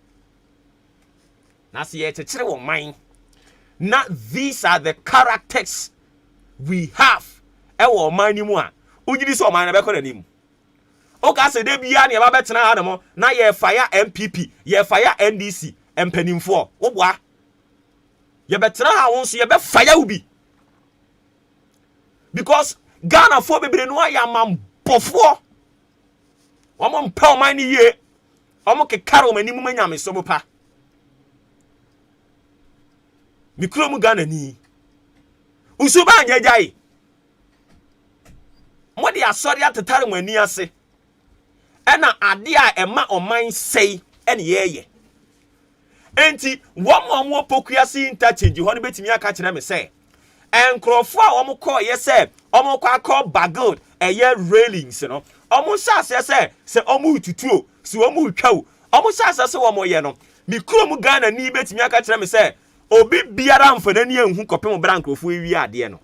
na se ye chekere wo man na these are the characters we have e wo man ni mu a ugiri so man na be ko nanim. Oka se de bia ne ba betena ha no na ye fire MPP ye fire NDC empanimfo wo boa ye betena ha won so ye be fire ubi because Ghana for bebre no ya man bofo wo mo mpa man ni ye wo mo kekaro manimu manyame so mopa. Mikromu Ghana ni usuba anya jai mo de asori atetare mo ani ase ena ade a ema oman sei ene yeye enti wo mo pokuase interchange ho no betimi aka kire me sei enkrofo a wo mo call ye sei wo mo kwa call bagod eye railings no wo mo sase se wo mo tutuo si wo mo twawo wo mo sase se wo mo ye no. Mikromu Ghana ni betimi aka kire me sei obi biara mfana ni enhu kopem bra nkrofo ewi ade no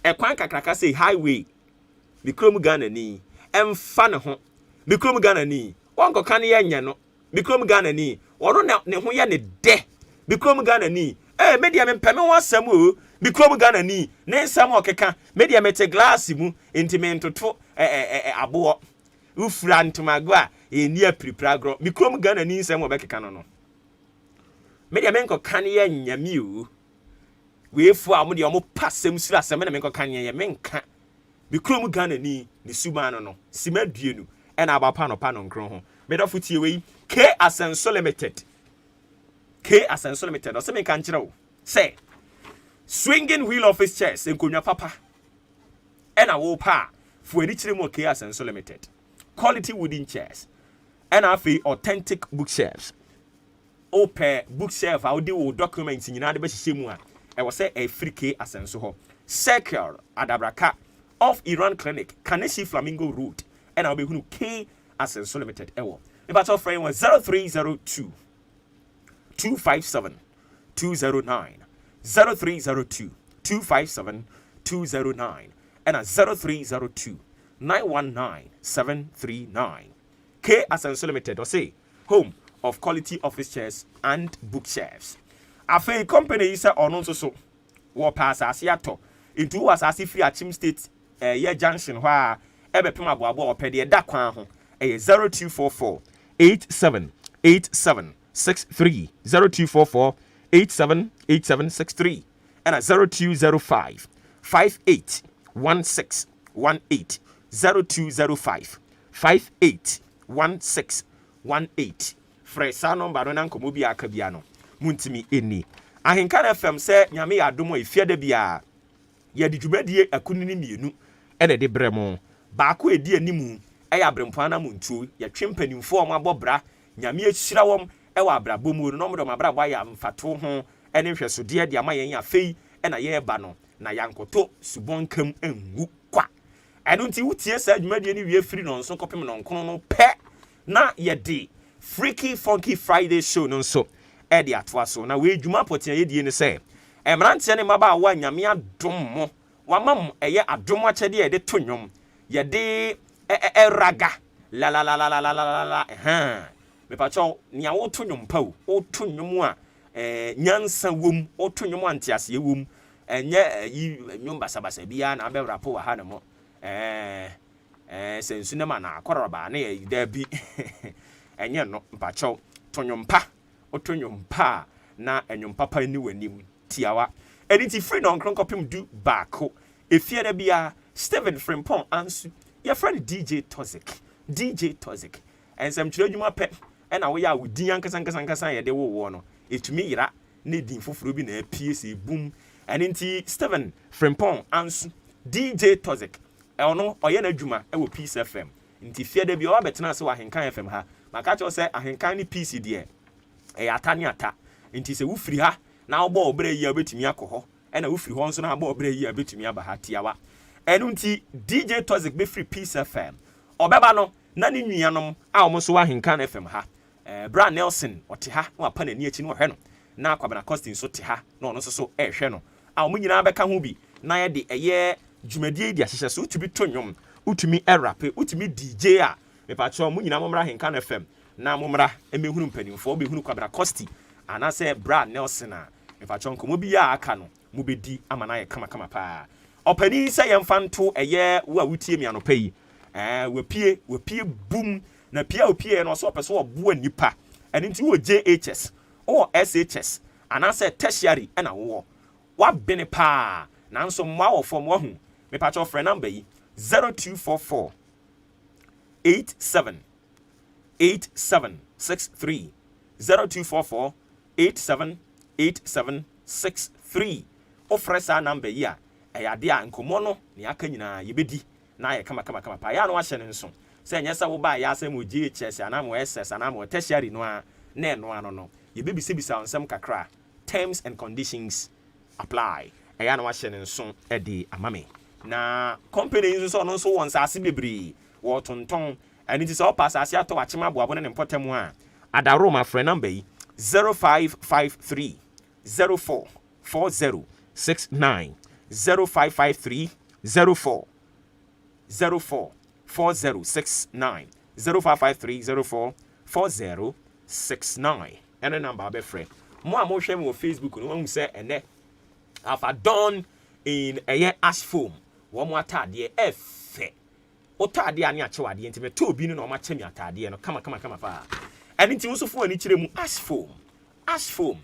ekwan kakraka sei highway. Mikromu Ghana ni emfa ne ho. Mikromu Ghana ni wonko kan ye nya no. Mikromu Ghana ni wono ne ho ye ne de. Mikromu Ghana ni media me peme wasam o. Mikromu Ghana ni ne nsam okeka media mete glass mu intimento to abo ufura ntomago a eni apripragro. Mikromu Ghana ni nsam obekeka no. Media menko kan ye nyame o. Wefu a mo de omo pasem sura asem na menko kan ye menka. Mikromu Ghana ni subano no simaduenu ena abapa no pa no nkro ho medafo tie we K Asenso Limited o se me kan kire wo say swinging wheel office chairs enkonwa papa ena wo pa fu edi kire mo K Asenso Limited quality wooden chairs ena afi authentic bookshelves open bookshelf audio documents nyina de be hihye mu a e wo say e free K Asenso ho secure adabraka of Iran Clinic, Kanesi Flamingo Road, and I'll be who K Asenso Limited. Ewo. If I tell friend was 0302 257 209 0302 257 209 and 0302 919 739. K Asenso Limited, or say home of quality office chairs and bookshelves. A fair company is on so wo pa asase ato into wo asase free Achim State ye junction hɔ a ebe pem aboabo opede da kwan ho 0244 878763 0244 878763 and 0205 581618 0205 581618 fresa number no nanko mo bia aka bia no muntimi eni ahenka FM se nyame ya adomo efiade bia ye de dwumadie akunini mienu ene de bremo baako edi animu eya brempo na muntuo ye twempanimfo om abobra nyame ahyira wom ewa abrabomu no mo do mabrabo ya mfato ho ene hwesode de amayen ya fei ena ye ba no na yankoto subonkam enwu kwa eno nti wutie sa adwumadie ni wie firi no nso kopem no nkono no pe na ye de Freaky Funky Friday show no nso edi atwa so na we dwuma potia ye die ne se emrante ne maba wa nyame adom mo wamam eye adom akyede ye de to nwom ye de raga la la la la la la la me pa cho nia wo to nwom pa wo to nwom a nyansa wom wo to nwom antiase ye wom enye yi nwom basabasa bia na be rapo wa ha ne mo sensu ne ma na akoroba na ye da bi enye no mpa cho to nwom pa wo to nwom pa na enwom papa ni wanim tiawa editi free no nkronkopim du baako efiere bia Steven Frimpong ansu your friend DJ Tozik and some children pet and away out with Dian Kasan ya de wo no etumi yira ne din foforo bi na PSA boom and inti Steven Frimpong ansu DJ Tozik no oye na adwuma e wo Peace FM inti fiade bi o betena se wa Henkan FM ha maka cho se ahenkan ni PC de e atani ata inti se wo firi ha na wo bo obere yi abetumi akoho e na wo firi ho nso na bo obere yi abetumi abaha tiawa enunti DJ Tozik be free Peace FM obeba no na ne nuanom a omo so wa Henkan FM ha Bra Nelson ote ha na pa na ni achi no hwe no na Kwabena Costin so te ha na ono so hwe no a omo nyina beka ho bi na ye de eye dwumadie di ahyehye so utubi to nwom utumi rappe utumi DJ a me pa cho omo nyina momra Henkan FM na momra emehunu mpanimfo obehunu Kwabena Costin ana se Bra Nelson a me pa cho nkomo bi ya aka no mu bedi ama na ye kama pa opani se yemfanto eye wo a wutie mi anopa yi wapie boom na pia opie no so opeso obo anipa eni nti wo JHS or SHS anase tertiary na wo wa bene pa nanso mwa wo form wo hu me pa cho friend number yi 0244 878763 0244 878763 ofresa number yi a eyade a nkomo no ne aka nyina yebedi na ye kama pa ya no ahye ne nso se nyesa wo ba ya asem GHS ana mo SS ana mo tertiary no a na eno ano no yebebisebisa onsem kakra terms and conditions apply ya no ahye ne nso e de amame na company nso no nso won saase bebre wo tonton ani ti se o pass ase ato achema boabo ne potem a adaro ma friend number yi 0553 044069 0553 044069 0553 044069 and number be friend mo am hwe me Facebook no wan say ene have done in a year ash foam wo mo atade efe otade ani achewade ntime to obi no ma chemi atade no kama pa and nti usufo ani kire mu ash foam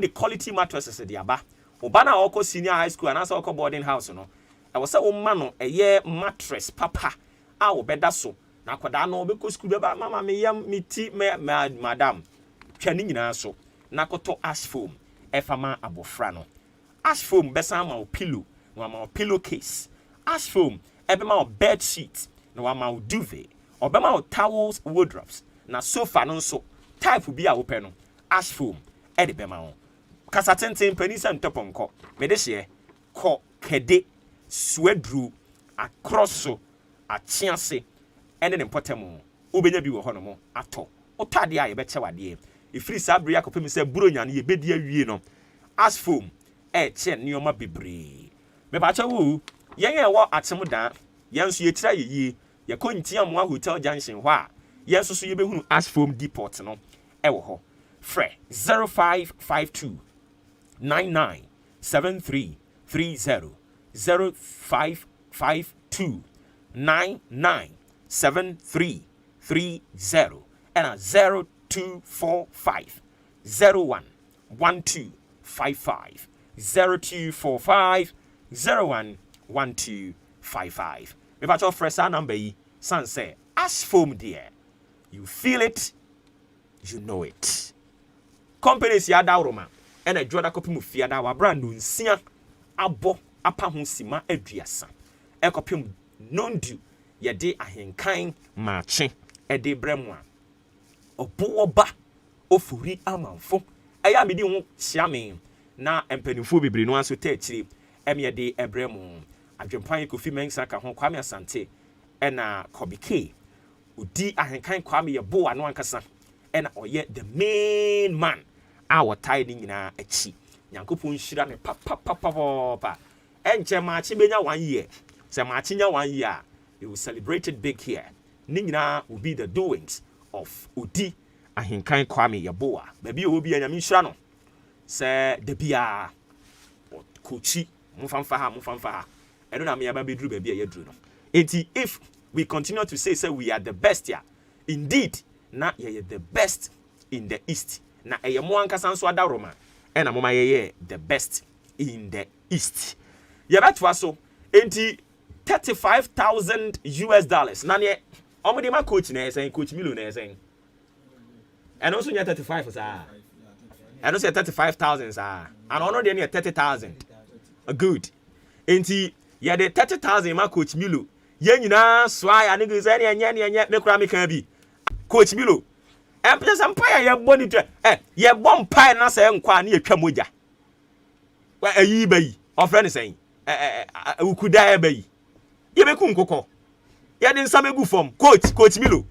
the quality mattresses de aba obana oko senior high school and asa oko boarding house no I was say woman no eye mattress papa a wo beda so na kwada no be ko school be ba mama me yam me ti me madam twani nyina so na koto ash foam efama abofra no ash foam besa ma pillow no ma pillowcase ash foam ebe ma bed sheet no ma duvet obema o towels wardrobes na sofa no so type bi a wo pe no ash foam e de be ma ho kasa tenten panisa ntoponko me de hye ko kede swedru akrosso achiase ene ne mpotemu obenya bi wo hono mo ato otade a ye be chewade e free sabre yakopem se buronya ne ye bedi awie no as foam e che nioma bebre me ba chewu yen e wo atem da yen so ye tira ye ye kontia mo hotel junction ho a yen so ye behunu as foam depot no e wo ho fre 0552 9973 0552 997330 and 0245 011255 0245 011255. If I talk fresh number, son say, as foam dear, you feel it, you know it. Companies yada roma, and a joda copy mu fiada wa brand new sia abo apahun sima eduasa. E copy non-du ye de ahenkan Maakye e de bremwa. Obuoba Ofori Amanfo. Eya medi ho hia na empanimfo bebre no anso ta akire emye de ebremu. Adwempan Kofi Mensa ka ho Kwame Asante ena Kobike odi ahenkan Kwame ye bo ano ankasa ena oye the main man our tiny nyina achi Nyankopon hira ne papa enche Maakye benya 1 year se Maakye nya 1 year we will celebrate it big here ni nyina will be the doings of odi ahenkan Kwame ye bo a baby obi anyame hira no se de bia kochi mufamfa ha I don't know me about bedru baby yedru no. If we continue to say we are the best here, indeed, na ye the best in the east. Na eye mo ankasa nso ada Roma. E na moma ye the best in the east. Ye betwa so enti $35,000 na ne omode ma coach na esen coach Milo na esen. And also nya 35 sa. And also 35,000 sa. And ono de ne 30,000. Good. Enti ya de 30,000 ma coach Milo ye nyina swa ya ne gese ne nya me kura me kan bi coach Milo empje sampa ya boni to ye bom pai na se nkwa na yetwa moja wa ayi bayi ofre ne sen ukuda ya bayi ye be ku nkokọ ye de nsam egu form coach Milo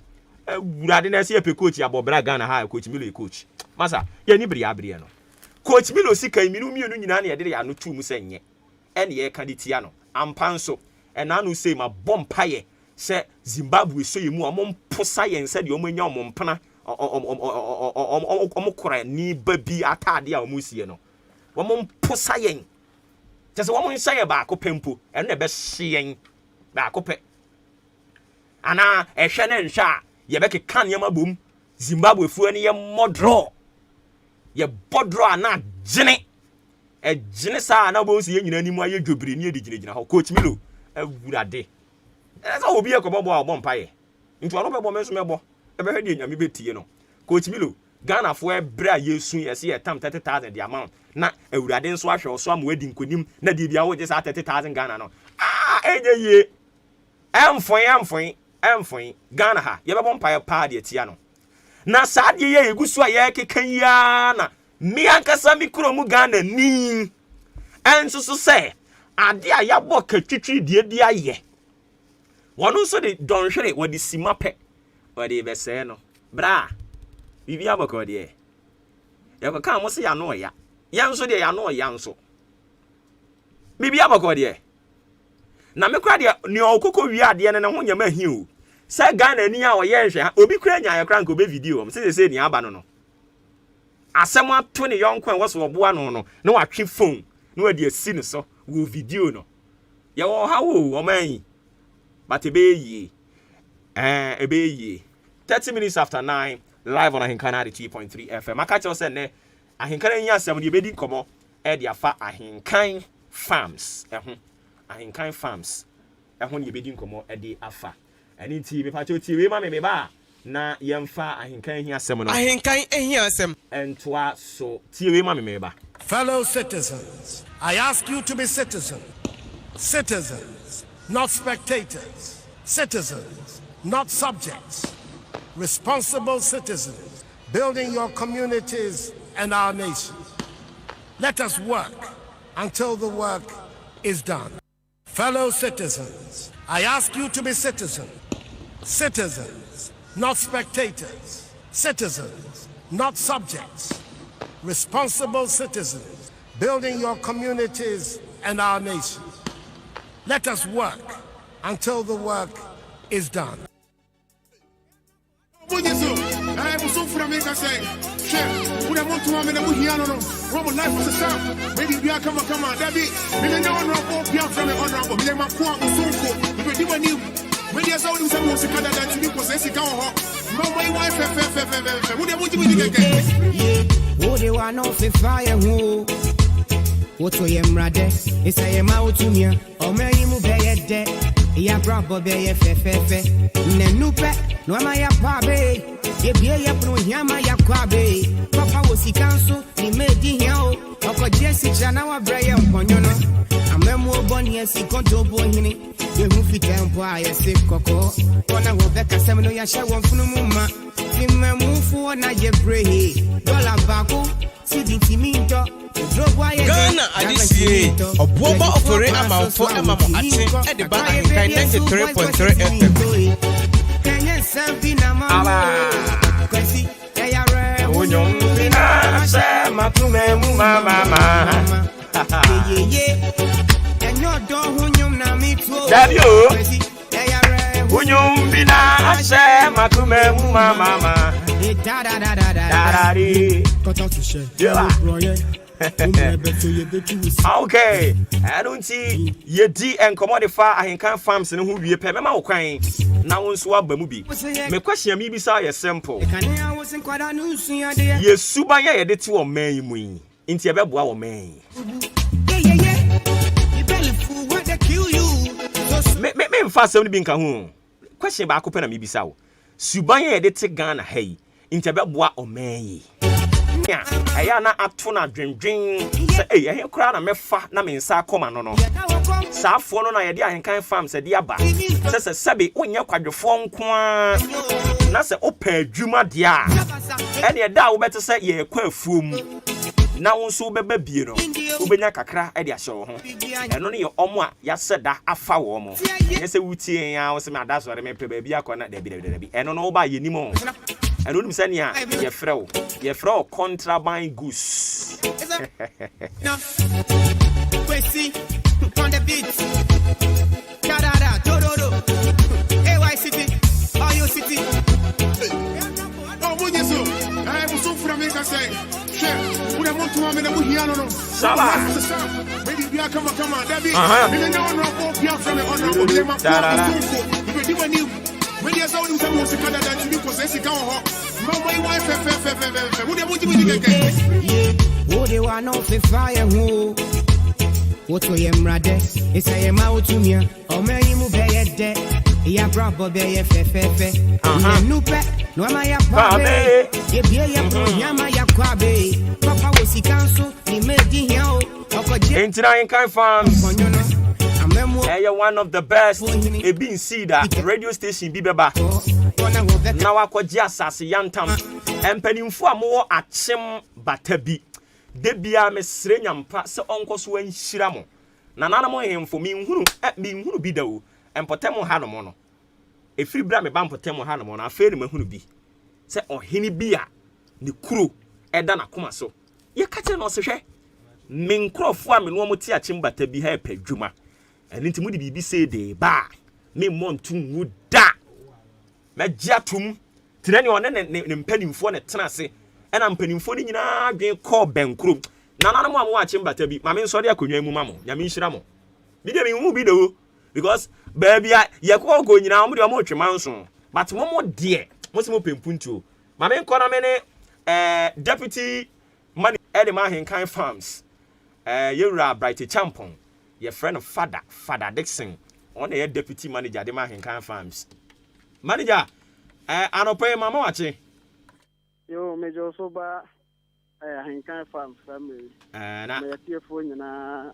wurade na se ye pe coach ya bobra Ghana ha coach Milo e coach masa ye ni bria no coach Milo sika minu mienu nyina na ye de ya no tu mu senye ene ye ka ditia no ampanso enanu say ma bompaye se Zimbabwe so yemu omposa yen se de omanya omompana omokora ni babi atade a omusie no omposa yen tese omonhye ba akopempo ene be hyen ba akope ana ehwe ne nhwe a ye be keka niam bom Zimbabwe fu ne ye modro ye bodro ana gene ejine sa na bo si ye nyina nimu aye dwobire ni edigina ho coach Milo awurade esa obi e ko bobo a bompa ye nti ono be bo menso mebo e be hwede nyame betie no coach Milo Ghana fo e bra yesu ye se ye tam 30,000 the amount na awurade nso ahwe so am wadi nkonim na de bia wo je sa 30,000 Ghana no eje ye emfon Ghana ha ye be bompa ye pa de tia no na sa de ye egusu a ye kekan ya na mi ankasa mi kromu Ghana ni enso so say ade a ya bo ka twitwi die aye wono so de donhwere wodi simape wodi be se no bra bibi aboko de ye ko kan mo se ya no ya nso de ya no ya nso bibi aboko de ye na me kra de ni okoko wi ade ne ho nyama hi o se Ghana ni a oye nhwe obi kra nya ya kra nko be video o se ni aba no asem ato ne yonko en woso oboa no na watwe phone na wadi asi ne so wo video no ye wo ha wo o man but ebe yi 30 minutes after 9 live on Ahenkana 3.3 FM aka tell say ne Ahenkana nya asem de bedi komo e de afa Ahenkan farms Ahenkan farms ne bedi komo e de afa ani ti me pa ti we ma me ba na yemfa Ahenkan hi asem no Ahenkan hi asem entwa so ti we ma me ba. Fellow citizens, I ask you to be citizens, not spectators, citizens, not subjects, responsible citizens, building your communities and our nation. Let us work until the work is done. Fellow citizens, I ask you to be citizens, not spectators, citizens, not subjects, responsible citizens, building your communities and our nation. Let us work until the work is done. Share. Would I want to have a here? No. Robert life was a sound. Maybe we are come on. That be. Maybe no one will be out from the honorable. Maybe my poor so cool. If you do when there's all these music that you possess it on. No way, wife, would I want to be again? Yeah. Would you want to fire? What to him, rather? It's a mouth to me. Or may you move a dead. Ya brabo be ye fe ne nupe no ma ya pabe ye bie ye pro hiama ya kwabe papa wo sikanso ni medi hia o okoje sikra na wa bre ye mponyo no amemu oboni esi konto bo hini ye hu fitempo a ye se koko ona wo be kasem no ya hye won funu mu ma timemu fu na ye bre dollar bako sidi timinto Ghana adisiye Obuoba Ofori Amanfo emamo ate e de ba ahinkan 93.3 FM. Kenya sambi na mama kwesi ya re Onyo bina se makume mu mama. Ye enyo do hunyum na mitu. Dabio. Kwesi ya re Onyo bina se makume mu mama. Da da da da da. Koto to share. Okay, I don't see ye D and commodify I can farms and who be a pema or crying. Now on swab movie. My question me be so simple. Yes, Suba ya de 2 May win. Into a bebo or May. Me fast only being kahun. Question back open and me be so. Suba ya de Ghana hey. Into a bebo or May. Aya na atuna dwendwen se eh kura na mefa na me nsa akoma no saafo no na ye de ahenkan farm se de aba se sebe onye kwadwefo nko a na se opa adwuma de a ene da wo bete se ye kwa afuom na wonso beba bie no obenya kakra e de ahye wo ho eno ne ye omo a ya seda afa wo mo ye se wutie ya wo se me adasore me pe ba bi akona da bi eno no wo ba ye nimo I don't say ya frau contraband goose. No. Kwesi on the beat. Kadada tororo. AY City. Oyo City. Oh, what you so? I was so from America say. Share. Would I want to have a here? No. Shala. Maybe we are come on. That be. Maybe no one will be out from the honorable. Maybe my poor so cool. When there's all these music that you possess it on. No way, wife, would I want to be again? Yeah. Would you want to fire? What to him, rather? It's a mouth to me. Or may you move a dead. Ya brabo be ye fe nupe no ma ya pabe ye bie ye pro hiama ya kwabe papa wo sikanso ni medi hia o okoje Entina Inkai Farms. One of the best Ebin Cedar radio station Bibeba. Now I call Jasas Yantam. And Pennyfo more at Chim Batabi. Debia Miss Renyam Pass Uncle Swen Shiramo. Nanamo him for me who at me who be though, and Potemo Hanamono. A free bram bam Potemo Hanamon, I fear him who be. Say on Henny Bia, the crew, Edana Kumaso. Ye catching us a share. Min crow farm in one tia chimba to be happy, Juma. And into Moody be say de ba. Me montum would da. Majatum. To anyone and penning for a tenancy. And I'm penning for in a game called Ben Crew. None of them watching but to be my main sorry I could name Mamma, Yamin Shramo. Medium will be though. Because, baby, you're going now with your motor mountain. But one more dear. What's more punto? My main corner, deputy money Edema Hinkai Farms. You're bright champon. Your friend of Father Dixon. On the deputy manager, the Hinkai Farms. Manager, I don't pay my watching. Yo, Major Soba, Hinkai Farms family. Now, your phone and I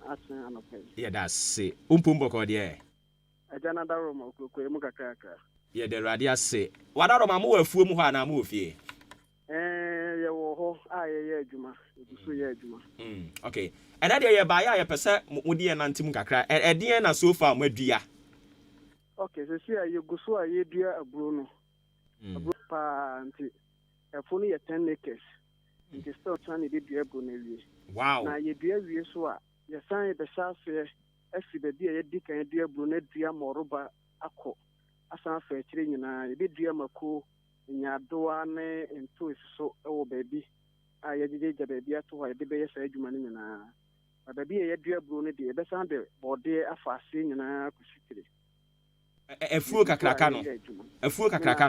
pay. Yeah, that's it. Umpumbo, dear. I don't know room of Kaka. Yeah, the radia say. What are my more fool and I move here? Okay. And that day by a percent Mudi and Antimukakra and at the end so far with dear. Okay, so here you go so a dear Bruno. A fully 10 acres. It is still trying to be dear Brunelli. Wow. Now you dear Yesua, you sign the south fair, as the dear Dick and dear Brunet, dear Moroba Ako. As I'm fair, you know, you did dear Mako in your doane and two is so old baby. yɛgyegye baabi ato hɔ yɛde bɛyɛ saa adwuma no nyinaa na baabi a yɛdua aburo no deɛ yɛbɛsan de bɔɔde afa ase nyinaa kɔsi tire afuo kakraka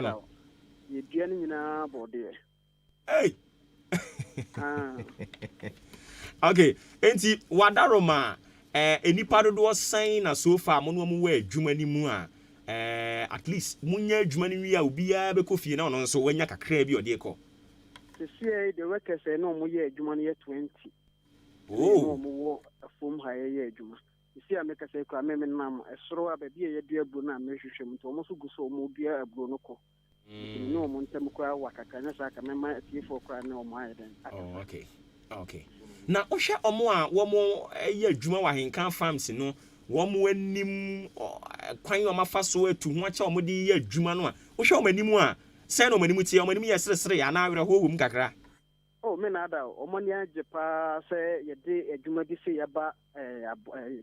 no yɛdua no nyinaa bɔɔdeɛ hey okay enti wadaroma enipa dodoɔ sɛn na so far mo no mo wɔ adwuma ni mu a at least munya adwuma ni wi a obiara bɛkɔ fie na ɔno nso wanya kakra bi ɔde kɔ sɛsie the workers no mo yɛ adwuma no yɛ 20 oh mo wɔ afom ha yɛ adwuma sɛsie a meka sɛ kɔ me nam ɛsoro a baabi a yɛdua aburo no a mehwehwɛ mu nti ɔmo so gu so ɔmo dua aburo no kɔ no ɔmo ntam koraa wakaka nyɛ saa ka mema atiefo koraa ne ɔmo ayɛ den okay na wohwɛ ɔmo a wɔmo yɛ adwuma wɔ ahenka farms no wɔmo anim kwan ɔmo afa so atu ho akyɛ ɔmo de yɛ adwuma no a wohwɛ ɔmo anim a sɛn ɔmo anim tie ɔmo anim yɛ seresere ya na awerɛ ho wɔ mu kakra me na ada ɔmo ne agye paa sɛ yɛde adwuma bi sɛ yɛba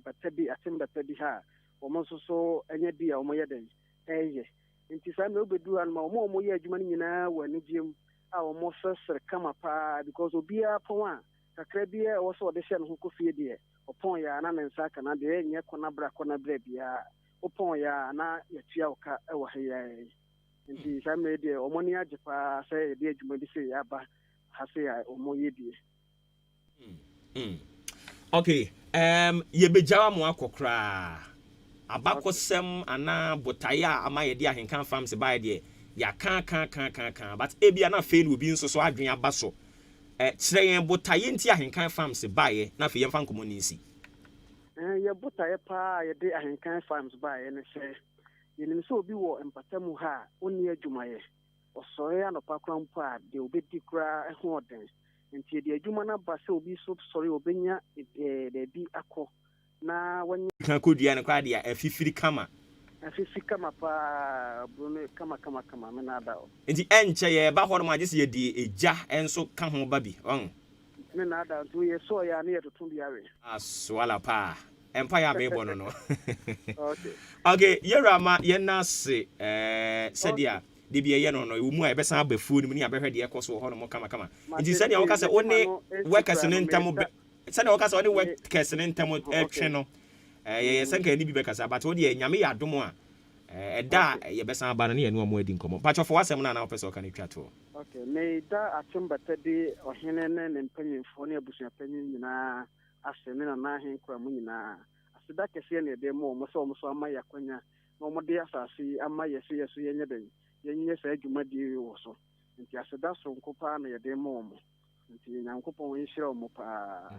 bata bi atem bata bi ha ɔmo nso so ɛnyɛ bi a ɔmo yɛ den ɛyɛ nti saa na obedu ha no ma ɔmo yɛ adwuma no nyinaa wɔ anigye mu a ɔmo sɛsere kama paa because obiara pɔn a kakra bi a ɔwɔ sɛ ɔde hyɛ no ho kɔfie deɛ ɔpɔn yɛ na ne nsa aka na deɛ ɛnyɛ kɔna bra biara ɔpɔn yɛ na yɛtua wo ka ɛwɔ ha yɛ nti saa mmerɛ deɛ ɔmo ne agye paa sɛ yɛde adwuma bi sɛ yɛaba ha sɛ a ɔmo yɛ die okay yɛbɛgyawa mo akɔ koraa abakɔsɛm anaa botaeɛ a ama yɛde ahenka farms baeɛ deɛ yɛaka ka but ebia na afei no obi nso so adwene aba so kyerɛ yɛn botaeɛ nti ahenkan farms baeɛ na afei yɛmfa nkɔmmɔ no nsi yɛ botaeɛ paa yɛde ahenkan farms baeɛ ne sɛ yɛnim sɛ obi wɔ mpata mu ha a ɔnni adwumayɛ ɔsɔre anɔpa kora mpo a deɛ obɛdi koraa ɛho ɔden nti yɛde adwuma no aba sɛ obi so sɔre ɔbɛnya baabi akɔ na wanya ka kɔdua no koraa deɛ afifiri kama paa bruno kama me na ada nti ɛnkyɛ yɛba hɔ no ma gye sɛ yɛde egya ɛnso ka ho ba bi me na ada nti yɛ sɔ yɛ ne yɛtoto bi awe asoala paa ɛmpa yɛ abɛbɔ no no okay yɛwura ma yɛna se sɛdeɛ de bi ɛyɛ no ɛwɔ mu a yɛbɛsan aba fuo no mu ne yɛbɛhwɛ deɛ ɛkɔ so hɔ no mo kama nti sɛdeɛ woka sɛ wo ne workers no ntam sɛdeɛ woka sɛ wo ne workers no ntam ɛtwe no yɛyɛ sɛ nka ne bi bɛkasa but wo deɛ nyame yɛ adom a ɛda a yɛbɛsan aba no ne yɛne ɔmo adi nkɔmmɔ patwɔfo wasɛm no a na wopɛ sɛ ɔka no twa toɔ meda atembata de ɔhene ne ne mpanyimfoɔ ne abusuapanyin nyinaa asɛ ne nana ahenkora mu nyinaa aseda kɛseɛ ne ɛdɛ mu ɔmo sɛ ɔmo so ama yɛ akwanya na ɔmo de asase ama yɛ so yɛnyɛ dɛn yɛnyɛ saa adwumadie wɔ so nti aseda soronko paa na yɛde ma ɔmo nti nyankopɔn nhyira ɔmo paa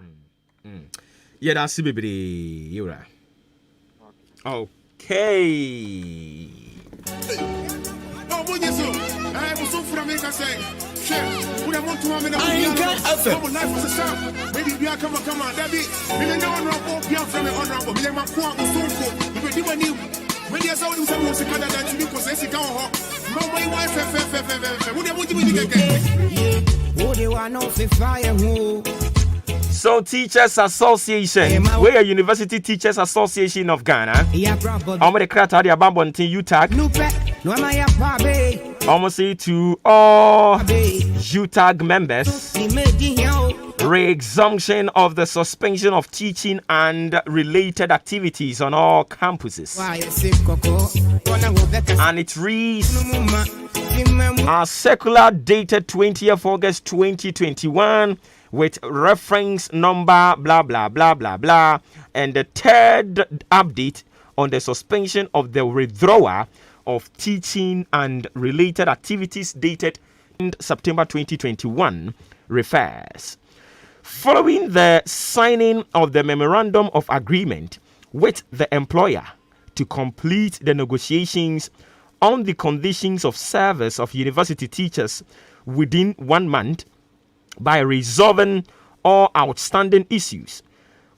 yɛda ase bebree yɛwura okay So Teachers Association, we are University Teachers Association of Ghana. I'm the creator of the Abambontin UTAG. Almost say to all UTAG members, re-exemption of the suspension of teaching and related activities on all campuses. And it reads, a circular dated 20th August 2021 with reference number blah blah blah blah blah, and the third update on the suspension of the withdrawal of teaching and related activities dated in September 2021 refers. Following the signing of the memorandum of agreement with the employer to complete the negotiations on the conditions of service of university teachers within 1 month by resolving all outstanding issues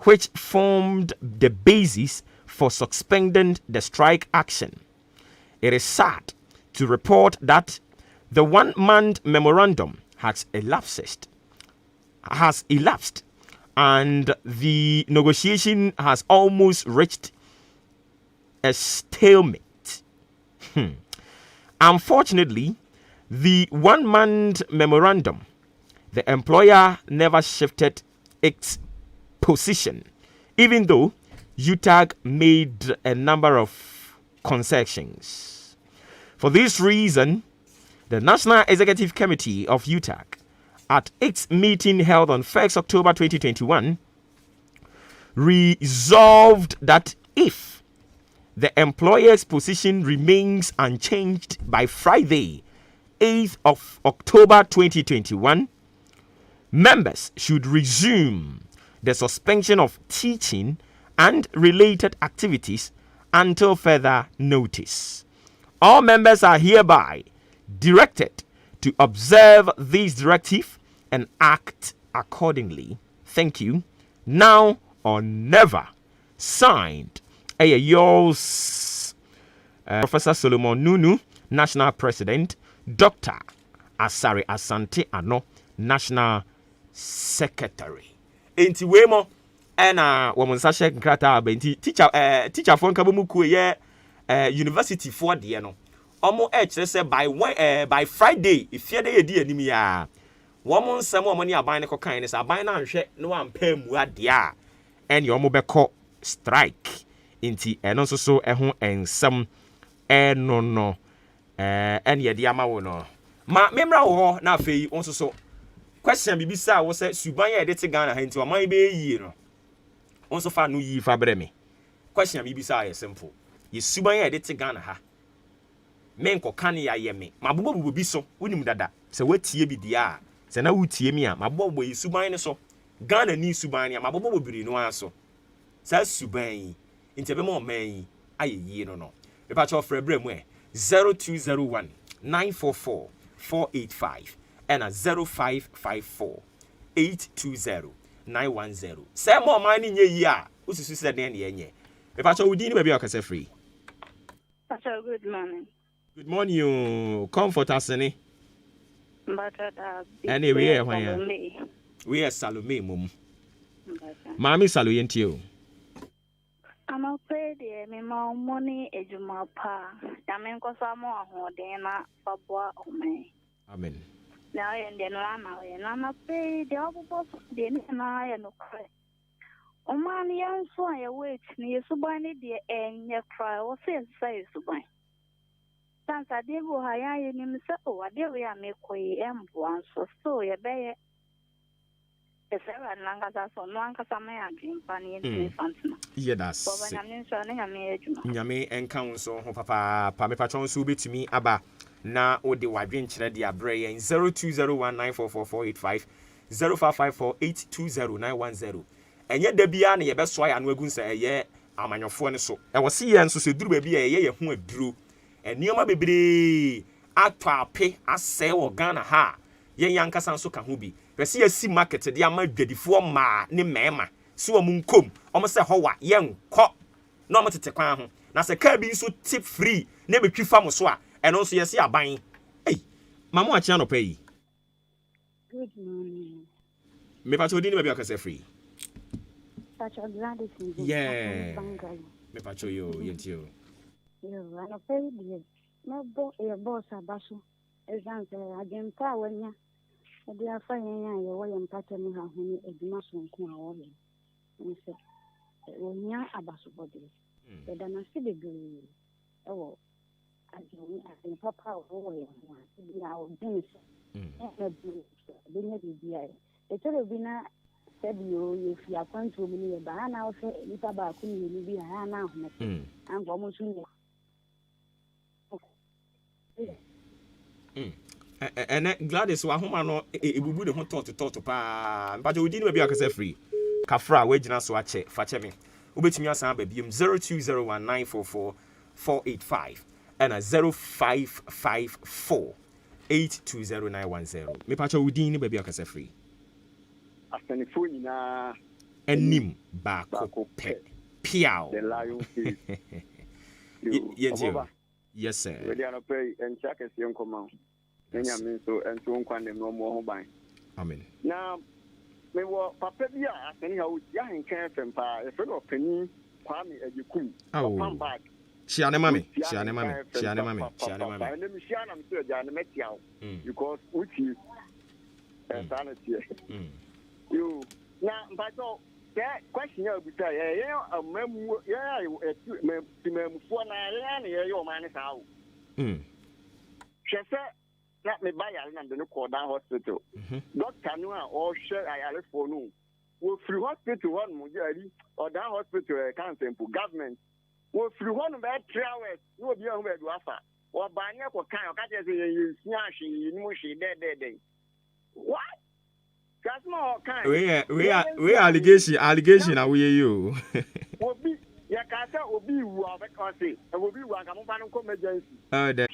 which formed the basis for suspending the strike action. It is sad to report that the 1 month memorandum has elapsed and the negotiation has almost reached a stalemate. Unfortunately, the 1 month memorandum The employer never shifted its position, even though UTAG made a number of concessions. For this reason, the National Executive Committee of UTAG, at its meeting held on 1st October 2021, resolved that if the employer's position remains unchanged by Friday, 8th of October 2021, members should resume the suspension of teaching and related activities until further notice. All members are hereby directed to observe this directive and act accordingly. Thank you. Now or never. Signed, yours, Professor Solomon Nunu, National President, Dr. Asare Asante Ano, National Secretary. Enti wemo ena woman sashe nkrata abenti teacher fon kabomu ku ye university for de no. Omo say by Friday if ye dey di anim ya. Woman nsem omo ne aban ne kokan ne sa aban na nhwe no ampa mu ade a ene omo beko strike. Enti eno so ho ensem no ene ye de ama wo no. Ma memra wo na afei won so question bibisa wo say suban ye de te Ghana ha nti oman be yi no. Won so fa no yi fa bre me. Question bibisa ye simple. Ye suban ye de te Ghana ha. Men ko kan ya ye me. Mabobo bi so wonim dada. Se watie bi dia. Se na wutie mi a mabobo ye suban ne so. Ghana ni suban ne mabobo biri no aso. Sa suban yi nti be mo man yi aye yi no no. Me pa cho frɛ bre mu 0201 944 485 and a 0554 820 910. Say more money nye yi a ususu se den ye nye. Me pa cho wudi ni ba bi akase free. Pastor, good morning. Good morning, you comfort us any. Anyway, we are Salome mum. Mami Salo yentio. I'm afraid me more money ejuma pa. Yamen ko samo ahodena babwa ome. Amen. Now and then I'm afraid the obo de na ya no kre. Oman yan so ya wait ni subani de enye cry o say subani. Sansa dego haya ye nimse o adewe ya mekoyi embo so ye beye esera nanga so no anka sama ya mpani ni fantima ye das baba nyame nso na nyame ejuma nyame enka nso ho papa pa me patron so betumi aba na ode wadwen kire de abre yen 0201944485 0554820910 enye da bia na ye beso ya no agun sa eye amanyofo ne so e wo se ye nso se duru ba bia ye ho aduro enioma bebre atwape asɛ wɔ Ghana ha yen yankasa nso ka ho bi pɛse yasi market de ama dwadifo ma ne mɛma so wɔ mun kom ɔmo sɛ hɔ wa yen kɔ na ɔmo tete kwan ho na sɛ ka bi nso tip free na betwi fam so a ɛno nso yɛse aban mamo akyea no pɛ yi. Good morning. Me pacho di ni baby akase free. Pacho Gladys. Yeah. Me pacho yo yentio. Yo, ano pay di. No bo e boss abaso. Example agenta wanya. E di afa yen ye wo yem pacho mi ha ho ni eduma so nko a wo ye. Nse. Wonya abaso body. E da na se bebre. E wo ageni asen papa wo ye ho. E di a o dini. Binya bibia etoro bi na said you if you are going to me ba na o se nipa ba ku ni ni bi ha na ho an go mo sun ene Gladys wa homa no ebubu de ho tot pa mpa je odi ni ba bi akase free kafra we gina so ache fa che me obetumi asan ba biem 0201944485 and a 0554 820910. Me pacho udin ni baby akase free. Asanifo nyina enim baako pe. Piao. The lion face. Yes sir. We dey no pay en check esi nkoma. Enya min so enso nkwane no mo ho ban. Amen. Na me wo papa bi a asani ha wo ya henkan fempa e fe no pani kwame agikum. Pam bag. Shiane mami. Because sanity. You now, but that question you be say, a mem, yeah, for your man is out. She said, let me buy a land in the Cordan Hospital. Doctor Noah or share I for no. Well, through hospital one Mujari or down hospital accounting for government. Well, through one of that 3 hours, no be on where to offer. Or by your kind of catches you snashing, you mushy, dead. What? That's more kind. We allegation are we you? Ya kasa obi wu because e will be one am fa no emergency. Oh that.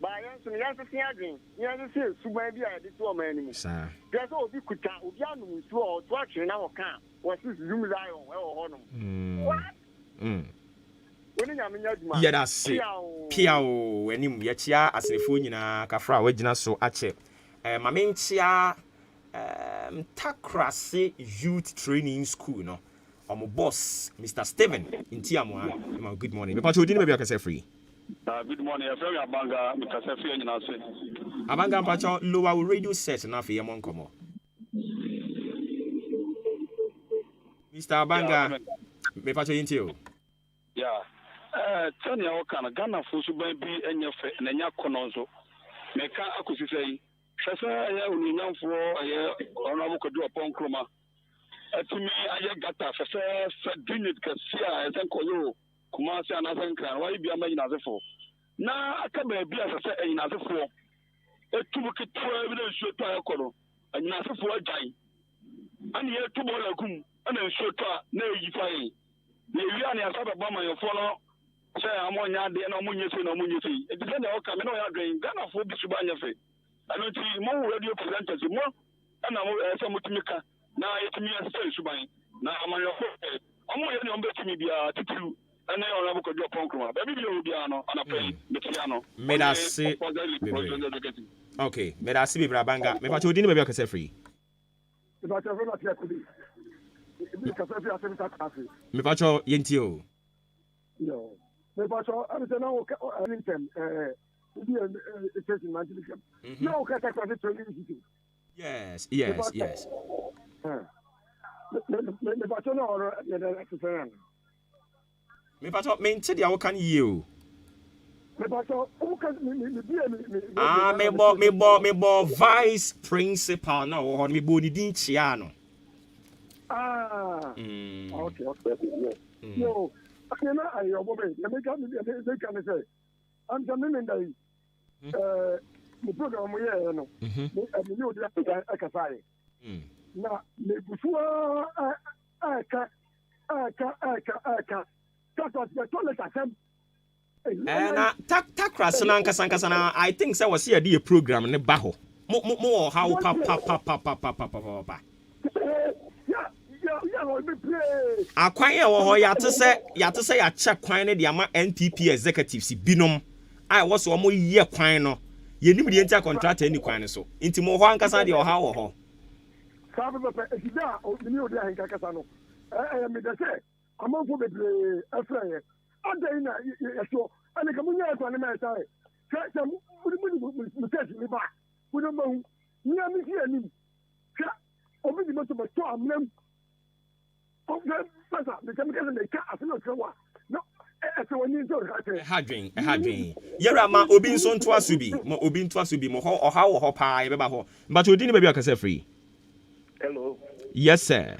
Ba yan so yan se adwen. Yan se suban bi a de to o man ni. Sir. Just obi kuta obi anu nsu o to atwe na wo kan. What is zoom lion e wo ho no. What? Woni nya menya djuma. Ya da se. Pia o enim ya chia asefo nyina kafra wagina so ache. Ma menchia Takrase Youth Training School no. I'm a boss, Mr. Steven in Tiamwa. Good morning. But you didn't maybe I can say free. Good morning. I'm very Abanga. Because I feel you know. Abanga Pacho lower radio set na for Yamon Komo. Mr. Abanga, me Pacho into. Yeah. Tell me what kind of Ghana for so be and your fe and your cononzo. Make a say. Shasa ya union for a honorable could do upon Chroma. To me, I got a first dinit Cassia, and Colo, Kumasi, and other clan. Why be a man as a four? Now, I can be as a set in as a four. A 2 bucket 12 shoot by a colo, and as a four giant. And here 2 more lagoon, and then shoot no you find. The Riani has had a bomber your follow. Say, I'm on yard, and I'm on your no munity. It depends on how come I drain Ghana for Bishubanya. I don't see more radio presenters more, and I'm some Mutimika. Now it's me as a subai. Now I'm on your phone. I'm going to be a titu, and then I'll have a job on Croma. Baby, you'll be on a pay, the piano. May I say, okay, may I see Brabanga? Maybe I told you maybe I can say free. If I tell you not yet to be, because I feel happy. Maybe I told you. No, maybe I told you, it's in my no, because I can't tell you. Yes. Me pato mente dia wo kan you. Me pato me bo vice principal na wo me bo ni din chia no. Okay. No, I know I obey. Me can say. I'm coming dai. The program we are no. Me you dey akasai. Na me bufua aka. That was the toilet attempt. Takras na nkasa na I think say was here the program ne ba ho. Mo how pa. Akwan ye wo ho ya te say ya check kwan ne de ama NPP executives binom. I was wo mo ye kwan no. Ye nim de enta contract any kwan ne so. Inti mo ho ankasa de ha wo ho. Sabe papa ekida o ni o de ankasa no. Me de say Amanfo bebre afraye. Ada ina yeso ane kamunya akwa ne mai sai. Ka mu test ni ba. Ku no mahu. Ni ami fi ani. Ka obi di moto to amnem. Okay, pasa, me kam ka ne ka asino twa. No, so woni so ka te. Hadwen. Yera ma obi nso nto asubi. Mo obi nto asubi mo ho oha wo ho pa ye beba ho. But odi ni ba bi akasa free. Hello. Yes sir.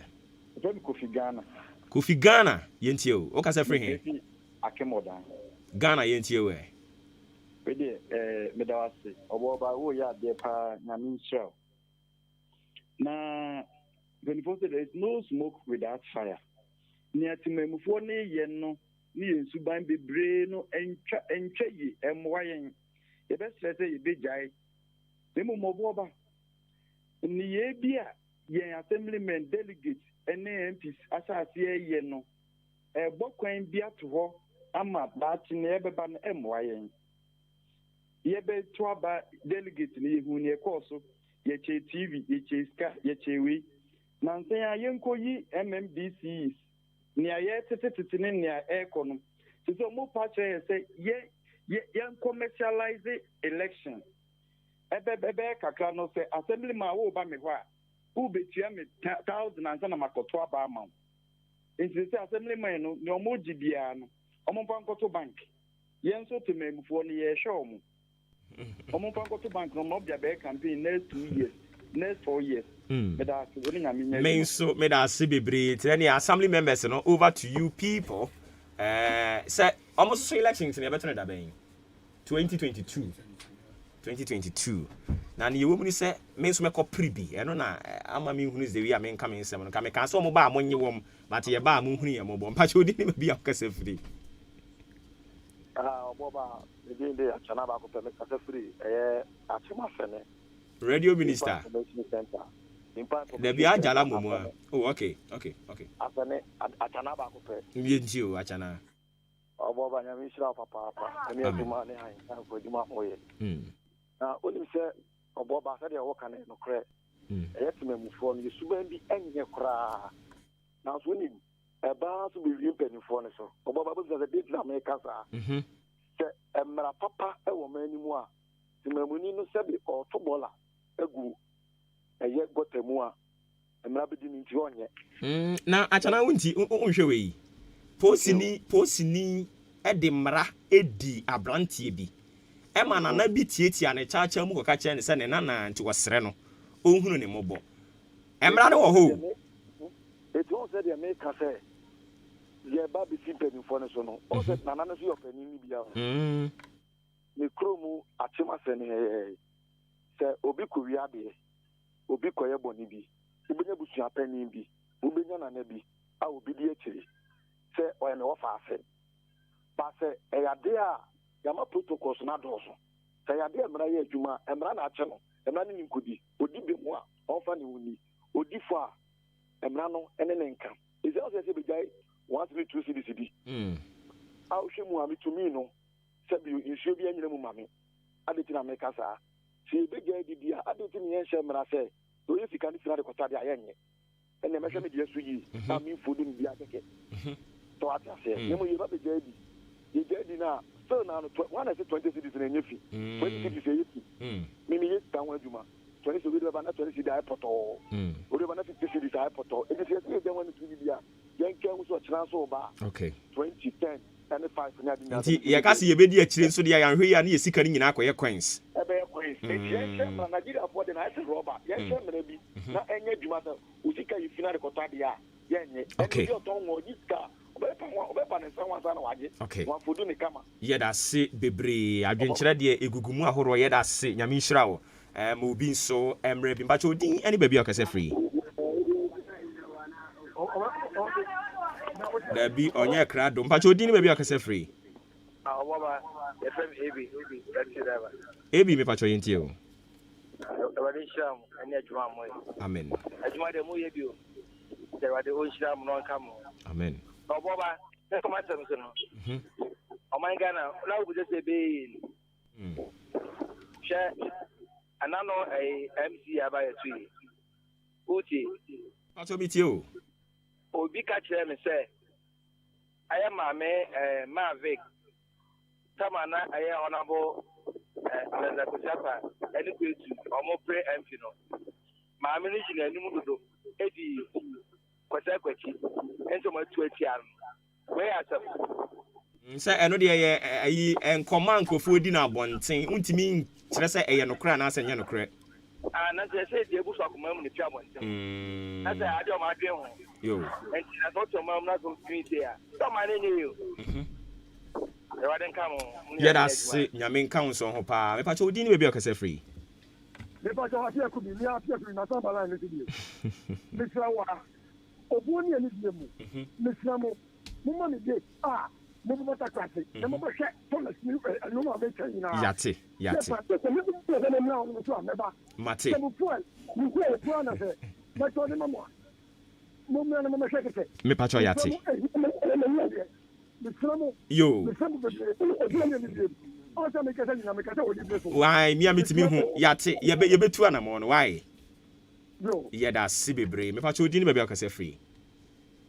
Kofi Ghana yentie o. O kasa free he. Akemodan. Ghana yentie we. We dey medawase. Obuoba wo ya de pa nyame nhyira. Na when there is no smoke without fire. Ni atimemufo ne ye no ni ensuban bebre no entwa yi emwayen. Ye be stress ye be jai. Nemu Obuoba. Ni ye bia ye assemblymen delegates ene MPs asase ye no. Bokwan bia to ho ama ba ti ne ebeba no emwayen. Ye be to aba delegate ni hu ne ekoso ye che TV ye che ska ye che wi. Nansen ya yenko yi MMDCs ni aye tete ne ni ekono so mo pa che say ye commercialize election ebe kakra no say assemblyman wo ba me ho a wo betia me 1000 ansa na makoto aba ama nti say assemblyman no ne omo gibia no omo mpa nkoto bank yen so tememufo no ye hwe omo omo mpa nkoto bank no mo bia be campaign next 2 years next 4 years me da se bebre tell assembly members no over to you people say almost elections in better than 2022 na ne yewo mu ni say me so meko pribi eno na ama me hunu ze wi a me nka me nsem no ka me ka so mo ba mo nye wom but ye ba mo hunu ye mo bo mpa che odi ni bi akasa free Obuoba de achana ba ko pe me kasa free achima fene radio minister the be ajala mumu oh okay afene achana ba ko pe mi nti o achana Obuoba nya mi shira papa emi aduma ne han kan ko aduma hoye na onim se Obuoba se de wo kan no kre timemufo no yesuban bi enye kra na so ni eba so be wi mpanifo no so Obuoba bo ze de na me kasa se emra papa e wo manimu a timemuni no se bi otobola egu eye gotemu a emra bi di nti onye na achana wunti unhwe we posini edi mra edi abrantie bi ema na bi tietia ne chacha mu koka che ne se ne na nti wosere no ohunu ne mobo emra ne wo ho eto se de me ka se ye ba bi simpeni fo ne so no o se na na so yo pani ni bia ni kromu achima se ne se obi ko wi ade obi ko ye boni bi ubenya busu apani bi ubenya na na bi a obi di akiri se o ye me wo fa afe ba se e yade a yama protocols na doso se yade emra ye adwuma emra na ache no emra ni nkodi odi be mu a onfa ne wuni odi fo a emra no ene ne nka ise o se be jai 132 CDCD a o hwemu a mitumi no se bi nsuo bi anyina mu mame adeti na meka saa se be jai didi a adeti ne yenhye emra se do ye sika ni sina de kota de ayenye ene me hwe me de asu yi na mi fodu ni bi akeke to atase ne mo ye ba be jai di ye jai di na still now 120 cities in Enyefi 20 cities yefi mimi yes kan waduma 20 cities ba na 20 cities airport o ori ba na 50 cities airport o it is yes dem wan to bia yen kan so chira so ba okay 2010 and 5 nya di na nti ye ka se ye bedi akire nso de ya hwe ya na ye sika ni nyina akoye coins ebe coins yen che na Nigeria for the na ase roba yen che mena bi na enye adwuma sa usika yi fina de kota de a yenye okay yo ton wo yiska obepa ne sanwa sana waje wa fodu ne kama ye da se bebre adwenkyere de egugumu ahoro ye da se nyame nhira wo mo bi nso emre bi mbacho din ani baby okase free da bi onye kra do mbacho din baby okase free Obuoba FM AB taxi driver AB me pacho yenti o Ewade sham ani adwuma mo amen adwuma de mo ye bi o Ewade o sham no nka mo amen Obuoba e come at me no o man Ghana na wo just be share anano MC abaya tui uti pacho bi ti o obi ka kire me say I am Mavic Tamana I honorable President Kusapa any kwetu omo pre MP no ma me ni jina ni mu dodo edi kwasa kwachi ento ma tu atian we asem nse eno de ye ayi enkoma nkofo di na abonten untimi kire se eye nokra na asenye nokra na se de buso akoma mu ni tia abonten na se ade o ma dwen ho yo enti na so ma na so twin dia so ma ne ni yo yeah, that's it. Nyamin council ho pa. Me pa cho di ni be okase free. Me pa cho atia ku bi ni atia ku na so bala ni ti. Me tra wa. Obu ni ani di mu. Me tra mo. Mo ma ni de. Mo mo ta kwase. Na mo hwe Thomas ni no ma be tani na. Yate. Me be na na mo to ameba. Mate. Mo fuel. Mo fuel pro na se. Me to ni mo. Mo me na mo hwe kete. Me pa cho yate. Yo. Why me amitimi hu yate ye betu anamo no why? Ye da si bebre me pa cho di ni be akase free.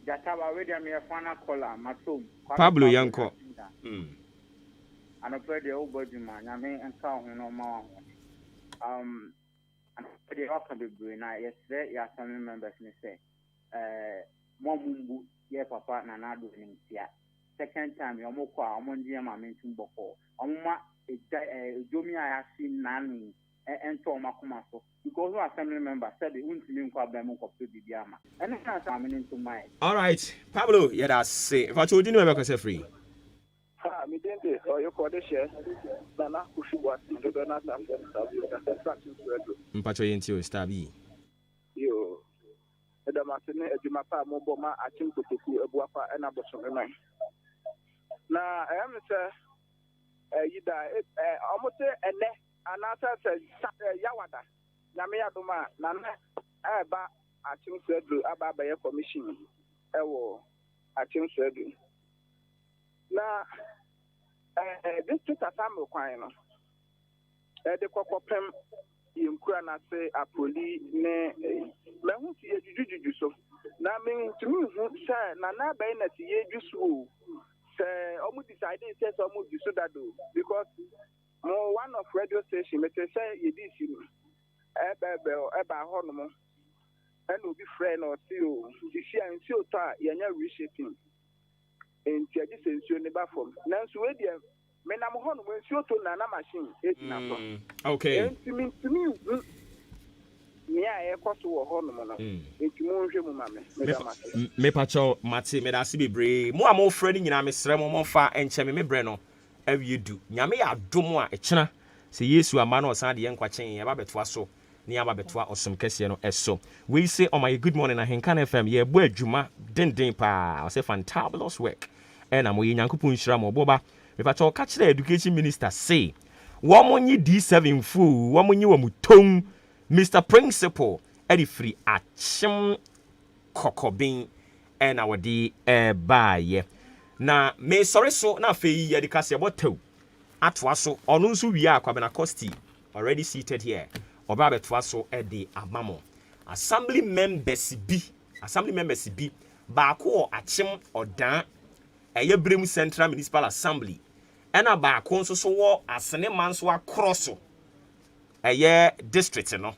Jataba we dia me fana kola matom. Pablo yanko. Anope de oboduma nyame enka ho no ma ho. the welcome be brewing. Yesterday, your family members may say, Mombu, yeah, papa, and I do in here. Second time, your moko, Mondia, my mention boko. Oma, Jomia, I have seen Nani and Toma Kumaso. Because our family member said they wouldn't mean for them to be Diama. And then I'm into my. All right, Pablo, yeah, that's it. If I told you, never can say free. Me dente or you call the share. Nana Kushuwa, you don't have them. Mpacho yentio stabi. Yo. The Martine, Jumapa, Moboma, I think to Obuoba and Abosom. Now, I am Yida, almost a ne, and answer says Yawada, Namia Duma, Nana, Aba, I think Sedru, Abba by a commission. Ewo, I think Sedru. Now, this is a time requirement. The Cocopem in Kurana say a police ne Mahuti Juju so. Now, mean to me, sir, Nana Baina Yeju, say, almost decided, says almost so that do because one of radio station, may say, you did see Eba Honomo, and will be friend or see you. You see, and see you are reshaping. In Tiaji says you never from. Now, Sweden, men I'm home when you to Nana machine. Okay. And to me, yeah, cost to a hormone. It's more mamma. Me pacho, Mati, me da si bebre. Mo amo friending in Miss Remo Monfa and Chemi me breno. Every you do. Nyame ya domo a china. Se Yesu amano sandi yen kwachen ya babetwa so. Ni ababetwa osum kese no eso. We say on my good morning na Henkan FM ye bo adwuma den pa. I say fantabulous work. And I'm with Yankupun Shram Obuoba. If I talk catch the education minister say, Woman ye D7 fool, woman you mutung, Mr. Principal, Eddie Free at Chim Kokobin, and our D by. Na me sorry so na fe yedikasi abotew. Atwaso onunsu wi akwabena Costi already seated here. Oba betwaso edi amamo. Assembly members bi baako achim odan eye Brem Central Municipal Assembly ena baako nso so wo asene manso akroso eye district no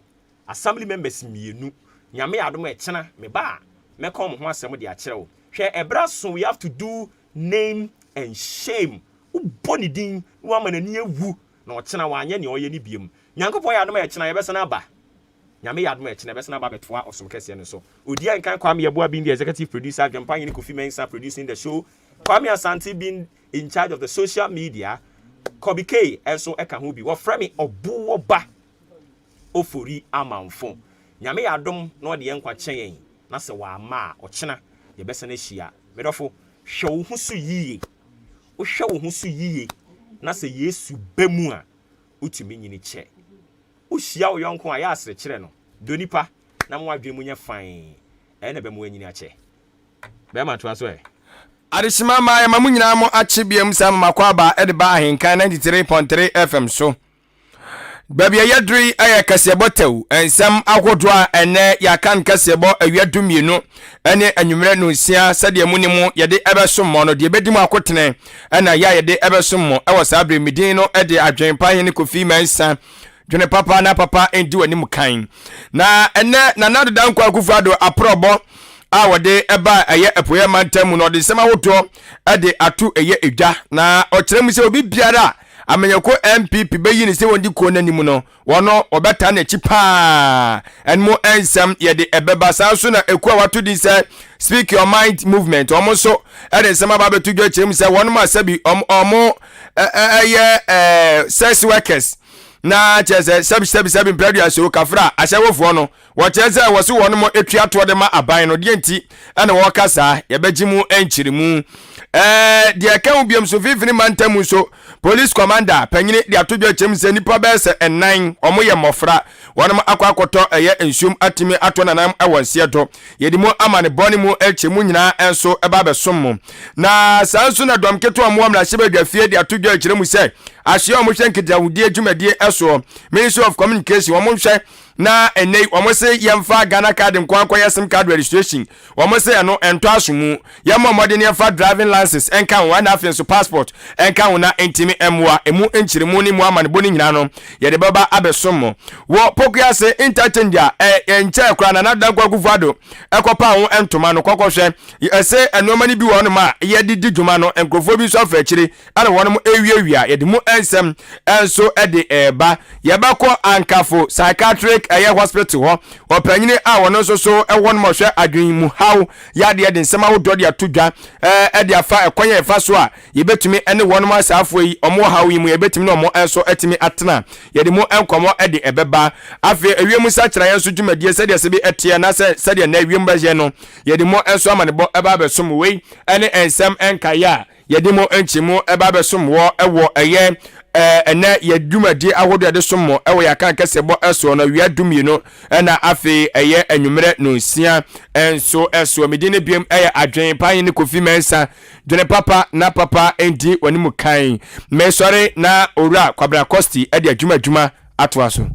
assembly members mienu nyame adom e chena me ba me kom ho asem de akere wo hwe ebra so we have to do name and shame uboni din wa manani ewu na o chena wa anye ne oye ni biem nyankopon ya adom e chena ye bese na ba nyame yadom e chena bese na ba betoa osum kese no so odia nkan kwam ye boa bin the executive producer Jampan ni Kofi Mensa producing the show. Kwame Asante being in charge of the social media. Kobi K also eka ho bi. Wo frame Obuoba Ofori Amanfo. Nyame yadom no de yenkwa chen na se wa ma o chena ye bese na hia. Medofo hwe wo husu yiye. Wo hwe wo husu yiye na se Yesu bemu a utimi nyini che. Wo hia wo yonko a ya asre kire no. Donipa na mo adwe mu nya fan. Na be mu anyini a che. Be ma to aso e. Adishima ma mamu nyina mo achibiam sam makwaba edeba ahenkan 93.3 FM so. Baby yadri aya kasebo tew ensam akodo a ene yakan kasebo awiadumienu ene anwumre no sia sade amunimu yede ebesom mo no de bedimu akotene ena ya yede ebesom mo ewo sabre midin no ede adwenpa hene Kofi Mensa dwene papa na papa endi wani kan na ene nanado dankwa akufado aprobo awade eba eye epoye mantamu no de sema hoto ade atu eye edwa na okyerem se obi biara amenyako MPP beyi ni se wondi ko nanimu no wono obeta na chipa enmo ensam yede ebeba sanso na ekua wato di se speak your mind movement omo so ade sema ba betu dwa kyerem se wono ma sabi omo sex workers na chese sebi mpradu asoro kafra ahyewofo no wo chese wo se wono mo etua to de ma aban no de enti ene wo kasa ye begimu enchirimu de kan biam so fifini mantamu so police commander panyini de atodwa chemse nipa bese enan omoye mofra wono akwakoto eye ensum atimi ato nanam awonse to yedimo amane boni mu echemu nyina enso eba besom na sanso na domketo amwamra hyebadwa fie de atodwa chiremu se ahye omo hwenke dawudie dwumadie eso Ministry of Communication omo hwe na enei omo se yemfa Ghana card nkwankwa ya sim card registration omo se no ento asomu yemma modern yemfa driving license enka wo na afenso passport enka wo na entimi emwa emu enchiremu ni mu amane boni nyina no ye de baba abesomo wo pokuya se interchange enche kra na nadan kwa guvado ekopa wo entoma no kokohwe ese enoma ni bi wo no ma ye didi dwuma no enkrofo bi so afachiri ana wono mu ewiawia ye de mu ensem enso ede eba ye bako ankafo psychiatric hospital ho opanyine a wono so ewon mo hwe adwen mu haw ya de de nsema wo dode atodwa ede afa ekwanya efa so a ye betumi ene wono ma asafo yi omo haw yi mu ye betumi no mo enso etimi atena ye de mu enkomo ede ebeba afi ewiem sa kira yenso dwumadie sede se bi etie na sede na ewiem baje no ye de mo enso amanebo eba besom wei ene ensem enkaya ye de mo enchimu eba besom wo ewo eye ene ye dwumadi ahodo ade sommo ewo ya kan kesebo eso no wi adumie no na afi eye anwumere no nsia enso eso medine biem eye adwen pan ne kofi mensa dwene papa na papa endi wanimu kan me sori na owura kwabra costi ade adwuma ato aso